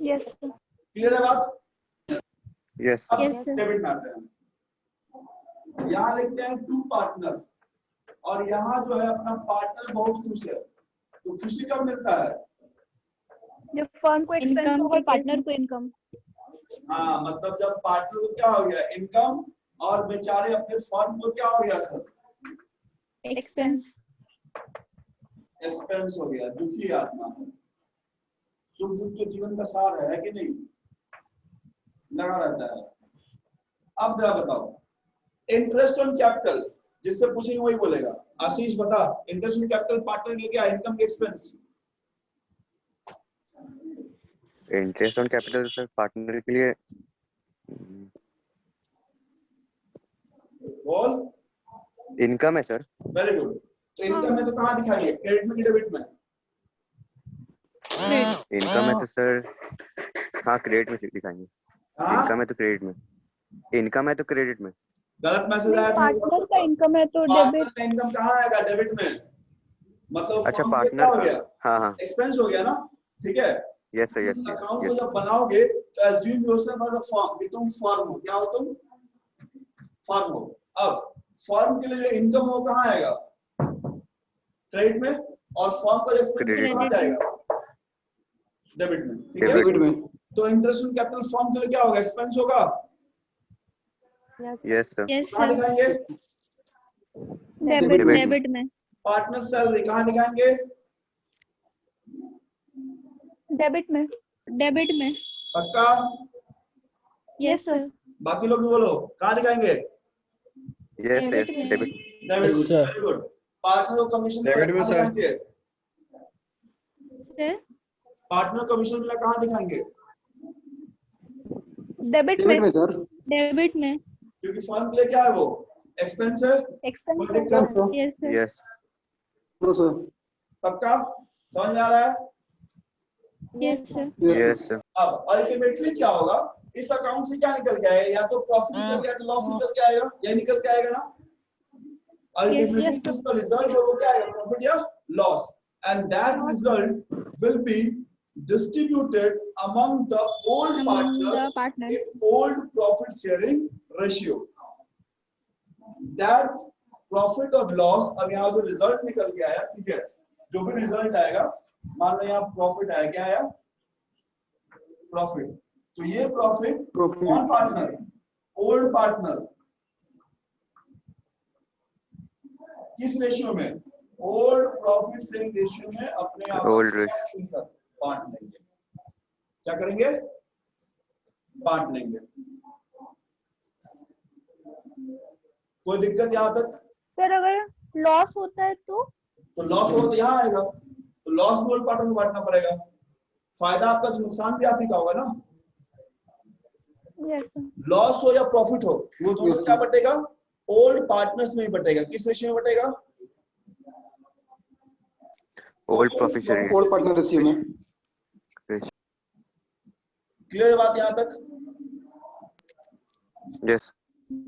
Yes sir. क्लियर है बात, यस अब Yes, sir. डेबिट में आते हैं। यहाँ लिखते हैं टू पार्टनर और यहाँ जो है अपना पार्टनर बहुत खुश है। तो खुशी कब मिलता है, जब फर्म को एक्सपेंस Income होगा, के पार्टनर को इनकम। हाँ, मतलब जब पार्टनर को क्या हो गया, इनकम, और बेचारे अपने फर्म को क्या हो गया सर, एक्सपेंस। एक्सपेंस हो गया। दुखी आत्मा, सुख दुख तो जीवन का सार है कि नहीं, लगा रहता है। अब जरा बताओ, इंटरेस्ट ऑन कैपिटल, जिससे पूछेंगे वही बोलेगा। आशीष बता, इंटरेस्ट ऑन कैपिटल पार्टनर के क्या, इनकम के expense. Interest on capital sir partner के लिए बोल। इनकम है सर। Very good. तो इनकम में तो कहाँ दिखाएंगे, क्रेडिट में कि डेबिट में। इनकम है तो सर हाँ क्रेडिट में दिखाएंगे। हाँ, इनकम है तो क्रेडिट में, इनकम है तो क्रेडिट में। गलत मैसेज आया। पार्टनर का इनकम है तो पार्टनर डेबिट। का इनकम कहाँ आएगा, डेबिट में। मतलब अच्छा फर्म के क्या हो गया, पार्टनर, हाँ हाँ एक्सपेंस हो गया ना, ठीक है। यस सर यस अकाउंट को यस जब बनाओगे तो assume yourself as a firm, कि तुम फर्म हो। क्या हो तुम, फर्म हो। अब फर्म के लिए जो इनकम हो कहाँ आएगा, क्रेडिट में, और फर्म का एक्सपेंस कहाँ जाएगा, डेबिट में, ठीक है। डेबिट में। तो इंटरेस्ट ऑन कैपिटल फर्म के लिए क्या होगा, एक्सपेंस होगा। यस सर यस कहाँ सर। दिखाएंगे, डेबिट में। डेबिट में। पार्टनर सैलरी कहाँ दिखाएंगे, डेबिट में। डेबिट में। पक्का। Yes sir. बाकी लोग भी बोलो, कहाँ दिखाएंगे, यस Debit यस में। Debit debit. Yes, sir. Very good. Partner को कमीशन Debit में, कहाँ sir. दिखाएंगे, सर। पार्टनर कमीशन मिला कहाँ दिखाएंगे, डेबिट डेबिट में। में सर। डेबिट में। क्योंकि फर्म के लिए क्या है, वो एक्सपेंस है। एक्सपेंस। कोई दिक्कत, yes sir. Yes no sir. पक्का, समझ में आ रहा है। Yes sir. Yes sir. अब अल्टीमेटली क्या होगा, इस अकाउंट से क्या निकल के आएगा, या तो प्रॉफिट निकल के या तो लॉस निकल के आएगा, या निकल के आएगा ना। Ultimately yes, sir. जिसका रिजल्ट है वो क्या आएगा, प्रॉफिट या loss, and that result will be distributed among the old Among the partners partners. in old profit sharing ratio. That profit और लॉस, अब यहाँ जो रिजल्ट निकल के आया, ठीक है, जो भी रिजल्ट आएगा, मान लो यहाँ प्रॉफिट आया, क्या आया, प्रॉफिट, तो ये प्रॉफिट कौन पार्टनर, ओल्ड पार्टनर, किस रेशियो में, ओल्ड प्रॉफिट शेयरिंग रेशियो में अपने आप Old बांट लेंगे। क्या करेंगे, बांट लेंगे। कोई दिक्कत यहाँ तक? सर अगर लॉस होता है तो लॉस हो तो यहाँ आएगा, तो लॉस भी ओल्ड पार्टनर में बांटना पड़ेगा। फायदा आपका तो नुकसान भी आप ही का होगा ना। Yes sir. लॉस हो या प्रॉफिट हो, वो दोनों क्या बटेगा, ओल्ड पार्टनर्स में ही बटेगा। किस रेशियो में बटेगा, old profit sharing. Old partner ratio में। क्लियर बात यहाँ तक? यस।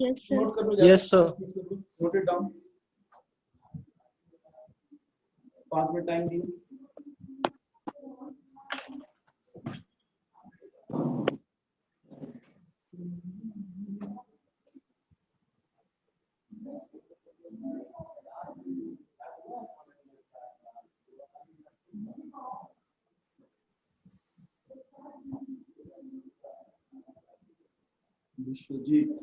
Yes sir. नोट कर लो, Yes, sir. Note it down. 5 minute time दिए। विश्वजीत,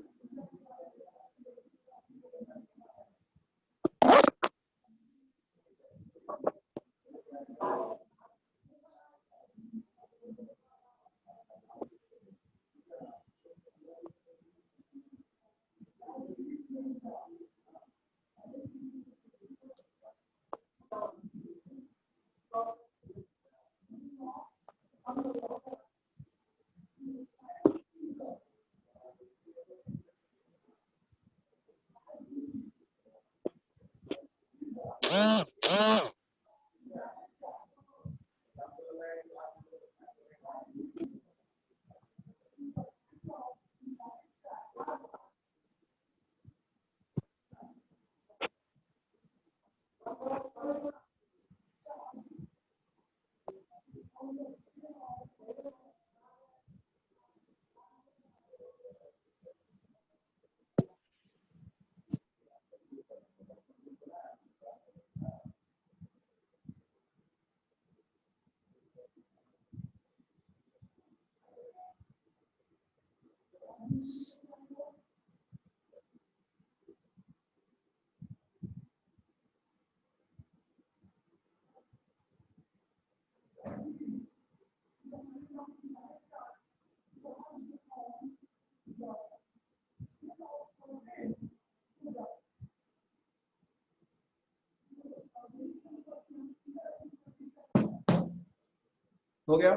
हो गया?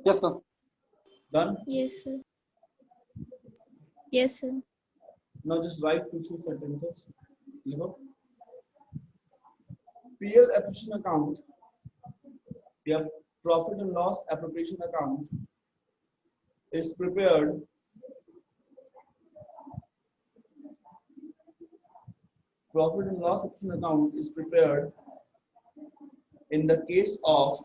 Yes sir. Done? Yes sir. Yes sir. Now just write 2-3 sentences. लिखो। PL appropriation account या profit and loss appropriation account is prepared in the case of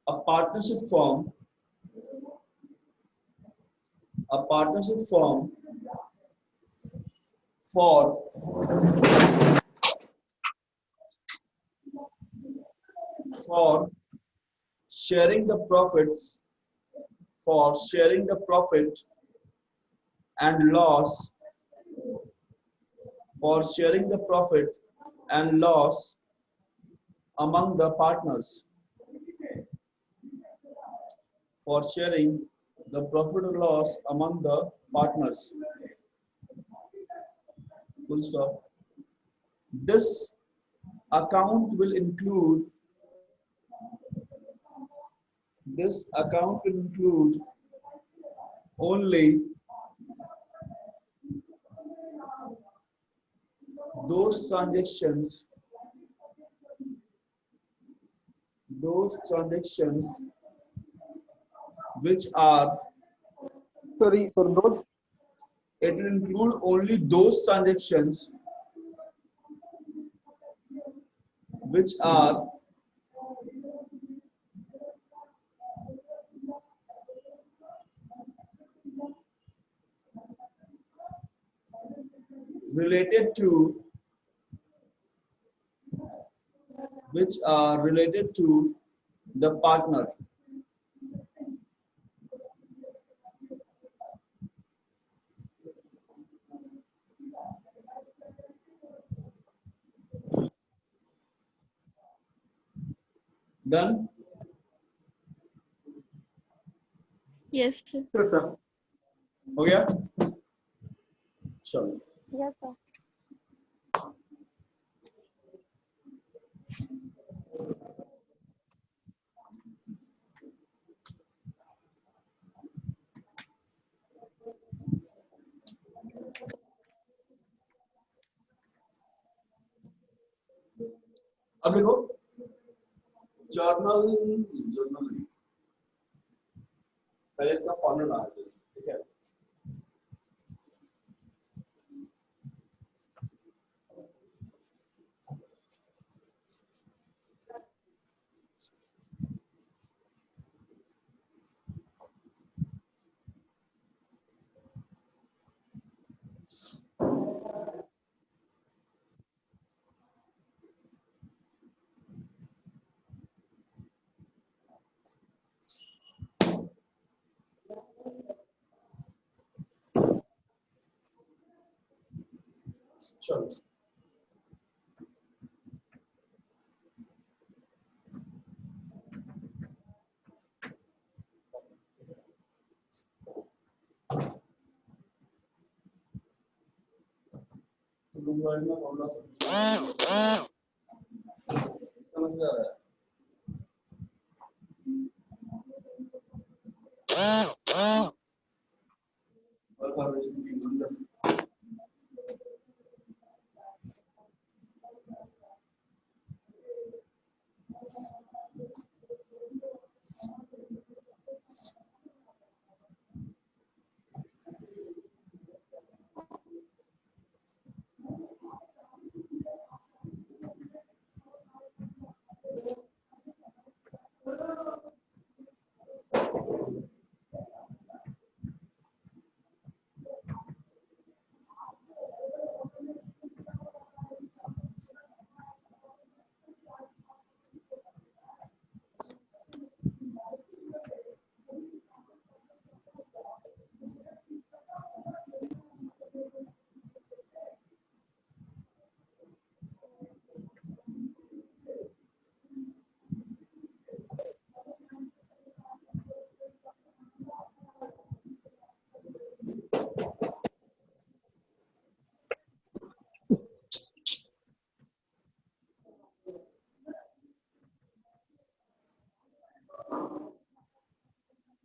a partnership firm for sharing the profits and loss among the partners. For sharing the profit or loss among the partners. Full stop. This account will include only those transactions which are, Sorry, for those. it will include only those transactions which are related to the partner. Done? Yes, sir. Yes, sir. हो गया? चलो Yes, sir. अब देखो journal नहीं, पहले इसका formula डाल दो, ठीक है? चलो समझ आ रहा है? और फार्मेशन की मतलब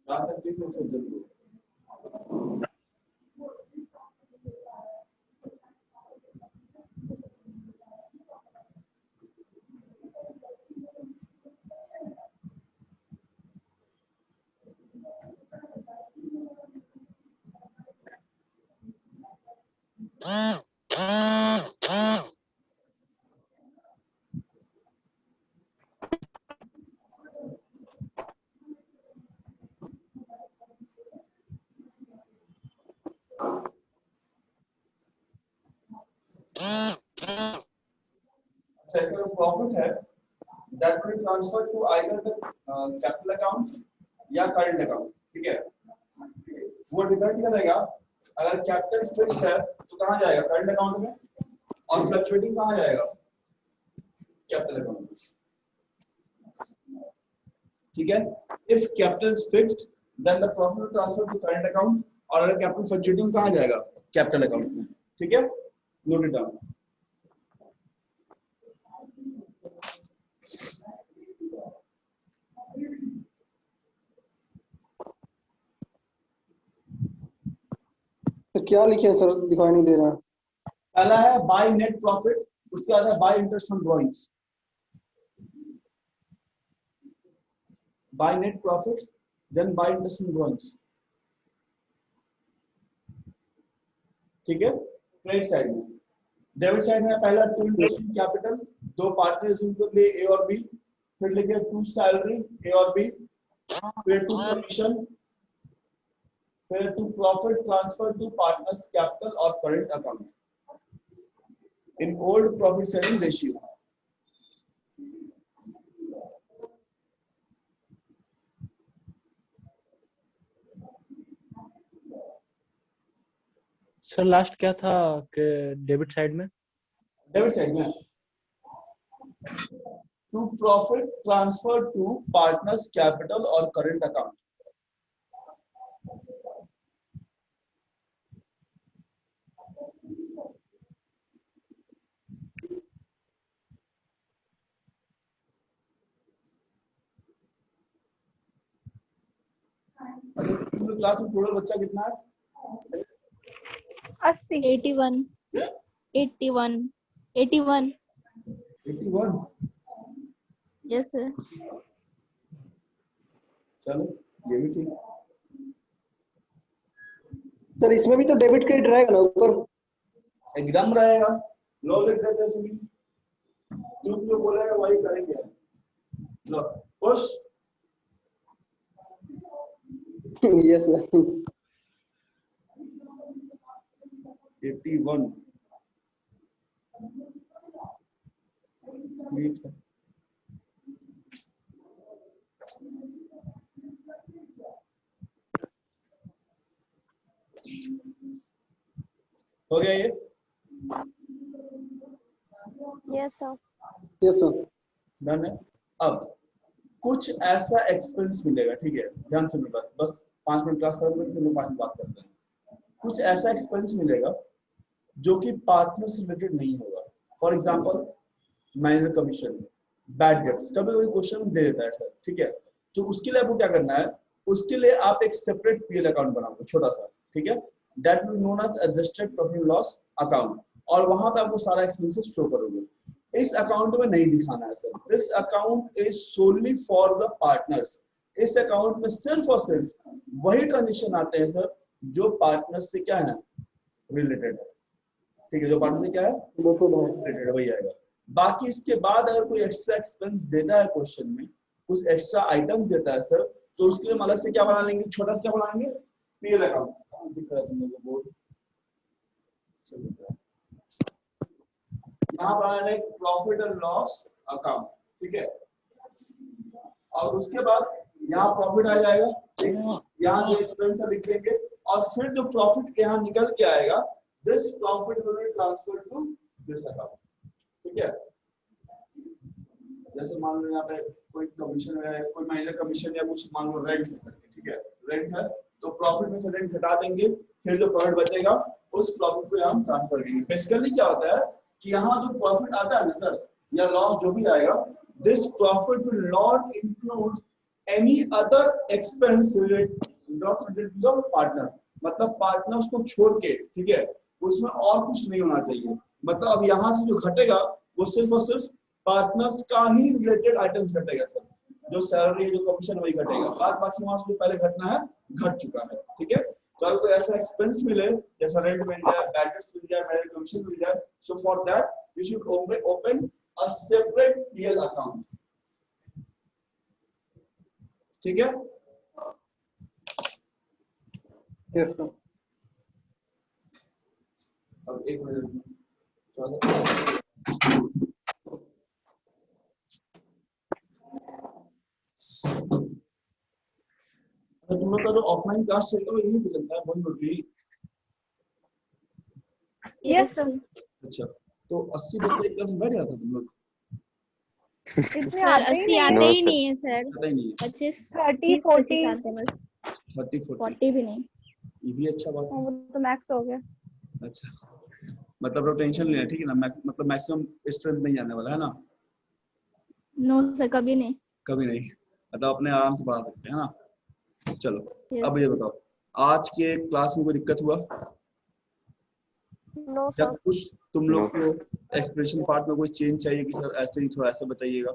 कहाँ तक भी हो सकते हो? अच्छा, एक प्रॉफिट है that will transfer to either the capital account या current account, ठीक है? वो डिपेंड करेगा, अगर कैपिटल फिक्स है तो कहाँ जाएगा? करंट अकाउंट में, और फ्लक्चुएटिंग कहाँ जाएगा? कैपिटल अकाउंट में, ठीक है? If capital is fixed then the profit will transfer to current account, और अगर कैपिटल फ्लक्चुएटिंग कहाँ जाएगा? कैपिटल अकाउंट में, ठीक है? Note it down. क्या लिखे हैं सर, दिखाई नहीं दे रहा। पहला है बाय नेट प्रॉफिट, उसके बाद है by interest on drawings. By net profit then by interest on drawings, ठीक है। क्रेडिट साइड में, डेबिट साइड में पहला टू इंटरेस्ट इन कैपिटल, दो पार्टनर्स उनको ले ए और बी, फिर लिखे टू सैलरी ए और बी, फिर टू कमीशन, फिर to profit transfer to partners capital और current account in old profit sharing ratio. Sir last क्या था कि डेबिट साइड में? डेबिट साइड में to profit transfer to partners capital और करंट अकाउंट। क्लास में टोटल बच्चा कितना है? 80। 81 81 81 81। Yes sir. चलो ये भी ठीक। सर इसमें भी तो डेबिट क्रेडिट रहेगा ना ऊपर? एकदम रहेगा, लो लिख देते हैं सुनी, तुम जो बोलेगा वही करेंगे। लो खुश। Yes sir. 81 ठीक है। हो गया ये? Yes sir. Yes sir. Done है। अब कुछ ऐसा एक्सपेंस मिलेगा, ठीक है, ध्यान से मेरे बस 5 मिनट क्लास खत्म करके फिर 5 मिनट बात करते हैं। कुछ ऐसा एक्सपेंस मिलेगा जो कि पार्टनर से रिलेटेड नहीं होगा। For example manager commission, bad debts, कभी कभी क्वेश्चन दे देता है सर, ठीक है। तो उसके लिए आपको क्या करना है, उसके लिए आप एक सेपरेट पीएल अकाउंट बनाओगे छोटा सा, ठीक है, that will known as adjusted profit and loss account, और वहां पे आपको सारा एक्सपेंसेस शो करोगे। इस अकाउंट में नहीं दिखाना है sir, this account is solely for the partners. इस अकाउंट में सिर्फ और सिर्फ वही ट्रांजेक्शन आते हैं सर जो पार्टनर्स से क्या है, रिलेटेड है, ठीक है, जो पार्टनर से क्या है, रिलेटेड, वही आएगा। बाकी इसके बाद अगर कोई एक्स्ट्रा एक्सपेंस देता है क्वेश्चन में, कुछ एक्स्ट्रा आइटम्स देता है सर, तो उसके लिए हम अलग से क्या बना लेंगे, छोटा सा क्या बना लेंगे, पीएल अकाउंट। दिख रहा है तुम लोगों को बोर्ड, यहाँ बना लेंगे प्रॉफिट एंड लॉस अकाउंट, ठीक है। और उसके बाद यहाँ प्रॉफिट आ जाएगा, यहाँ जो एक्सपेंस लिख देंगे, और फिर जो प्रॉफिट यहाँ निकल के आएगा, this profit will be transferred to this account, ठीक है। जैसे मान लो यहाँ पे कोई कमीशन है, कोई मैनेजर कमीशन या कुछ मान लो रेंट है, ठीक है, रेंट है, तो प्रॉफिट में से रेंट घटा देंगे, फिर जो प्रॉफिट बचेगा उस प्रॉफिट को हम ट्रांसफर करेंगे। बेसिकली क्या होता है कि यहाँ जो प्रॉफिट आता है ना सर, या लॉस जो भी आएगा, this profit will not include any other expense related to the partner, मतलब पार्टनर्स को छोड़ के, ठीक है, उसमें और कुछ नहीं होना चाहिए। मतलब अब यहाँ से जो घटेगा वो सिर्फ और सिर्फ पार्टनर्स का ही रिलेटेड आइटम्स घटेगा सर, जो सैलरी जो कमीशन वही घटेगा, बाद बाकी वहां से जो पहले घटना है घट चुका है, ठीक है। तो अगर कोई ऐसा एक्सपेंस मिले जैसा रेंट मिल जाए, बैड डेट्स मिल जाए, मैनेजर कमीशन मिल जाए, so for that you should open a separate PL account, ठीक है। Yes sir. अब एक मिनट तुम लोग का जो ऑफलाइन क्लास चलता है यही पे चलता है, वन नोट। Yes sir. अच्छा, तो 80 बच्चे एक क्लास में बैठ जाते हैं तुम लोग? इतने सर आते ही 80 नहीं आते है। ही नहीं है सर, पता ही नहीं है। 25 30 30 40 आते हैं बस, 30 40 40 भी नहीं। ये भी अच्छा बात है। वो तो मैक्स हो गया। अच्छा, मतलब आप टेंशन नहीं है, ठीक है ना, मतलब मैक्सिमम स्ट्रेंथ नहीं आने वाला है ना, नो सर कभी नहीं। कभी नहीं, मतलब अपने आराम से पढ़ा सकते हैं ना। चलो Yes. अब ये बताओ, आज के क्लास में कोई दिक्कत हुआ? नो या सर। कुछ तुम लोग को एक्सप्रेशन पार्ट में कोई चेंज चाहिए कि सर ऐसे नहीं थोड़ा ऐसे बताइएगा?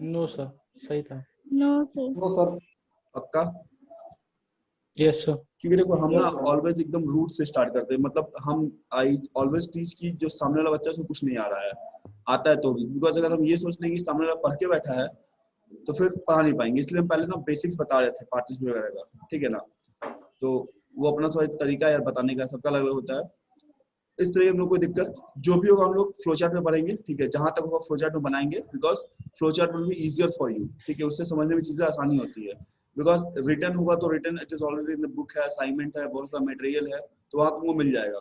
नो सर, सही था। No sir. No sir. पक्का? Yes sir. क्योंकि देखो हम ना Yes, sir. ऑलवेज एकदम रूट से स्टार्ट करते हैं, मतलब हम आई ऑलवेज टीच की जो सामने वाला बच्चा उसको कुछ नहीं आ रहा है, आता है तो भी, बिकॉज अगर हम ये सोच लेंगे कि सामने वाला पढ़ के बैठा है तो फिर पढ़ा नहीं पाएंगे, इसलिए हम पहले ना बेसिक्स बता रहे थे पार्टिसिपेट वगैरह का, ठीक है ना? तो वो अपना थोड़ा तरीका यार बताने का, सबका अलग अलग होता है। इस तरह हम लोग कोई दिक्कत जो भी होगा हम लोग फ्लो चार्ट में पढ़ेंगे, ठीक है? जहां तक होगा फ्लो चार्ट में बनाएंगे, because flow chart will be easier for you, ठीक है? उससे समझने में चीजें आसानी होती है, बिकॉज रिटर्न होगा तो return it is already in the book है, असाइनमेंट है, बहुत सारा मटेरियल है, तो वहां तुमको मिल जाएगा।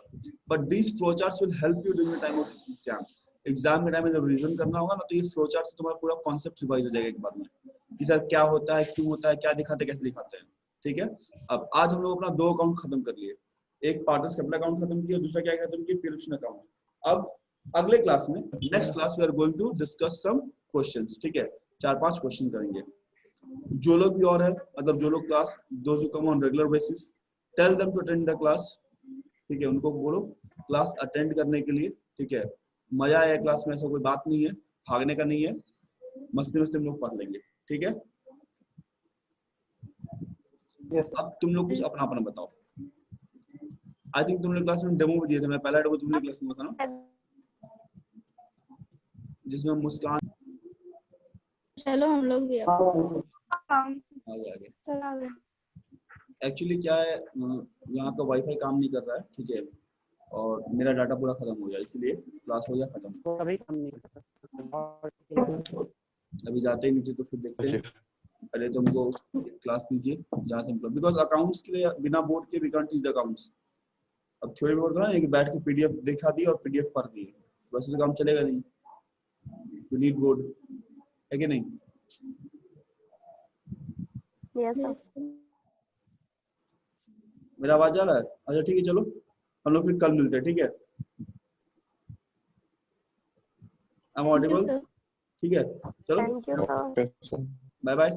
But these flow charts will help you during the time of exam. Exam के टाइम में जब रिवीजन करना होगा ना, तो ये फ्लो चार्ट से तुम्हारा पूरा कॉन्सेप्ट रिवाइज हो जाएगा एक बार में, कि सर क्या होता है, क्यों होता है, क्या दिखाते हैं, कैसे दिखाते हैं, ठीक है? अब आज हम लोग अपना 2 अकाउंट खत्म कर लिए, एक पार्टनर्स कैपिटल अकाउंट खत्म किया, दूसरा क्या खत्म किया, प्रिपरेशन अकाउंट। अब अगले क्लास में, next class we are going to discuss some questions, ठीक है? 4-5 क्वेश्चन करेंगे। जो लोग भी और है, मतलब जो लोग class, those who come on regular basis, tell them to attend the class, ठीक है? उनको बोलो क्लास अटेंड करने के लिए, ठीक है? मजा आया क्लास में, ऐसा कोई बात नहीं है, भागने का नहीं है, मस्ती मस्ती हम लोग पढ़ लेंगे, ठीक है? Yes. अब तुम लोग कुछ अपना अपना बताओ। आई थिंक तुमने क्लास में डेमो भी दिए थे, मैं पहला डेमो तुमने क्लास में था ना, जिसमें मुस्कान चलो हम लोग भी अब आगे आगे। चला गया। एक्चुअली क्या है, यहाँ का वाईफाई काम नहीं कर रहा है, ठीक है? और मेरा डाटा पूरा खत्म हो गया, इसलिए क्लास हो गया खत्म। अभी काम नहीं करता। अभी जाते ही नीचे तो फिर देखते हैं, पहले तो हमको क्लास दीजिए जहाँ से मतलब, बिकॉज अकाउंट्स के लिए बिना बोर्ड के we can't teach the accounts. अब थ्योरी बोर्ड था ना, एक बैठ के पीडीएफ दिखा दी और पीडीएफ पढ़ दी, वैसे तो काम चलेगा नहीं, यू नीड बोर्ड, है कि नहीं? Yes sir. मेरा आवाज आ रहा है? अच्छा ठीक है, चलो हम लोग फिर कल मिलते हैं, ठीक है? I am audible? सर। ठीक है, चलो thank you sir. Okay, sir. Bye bye.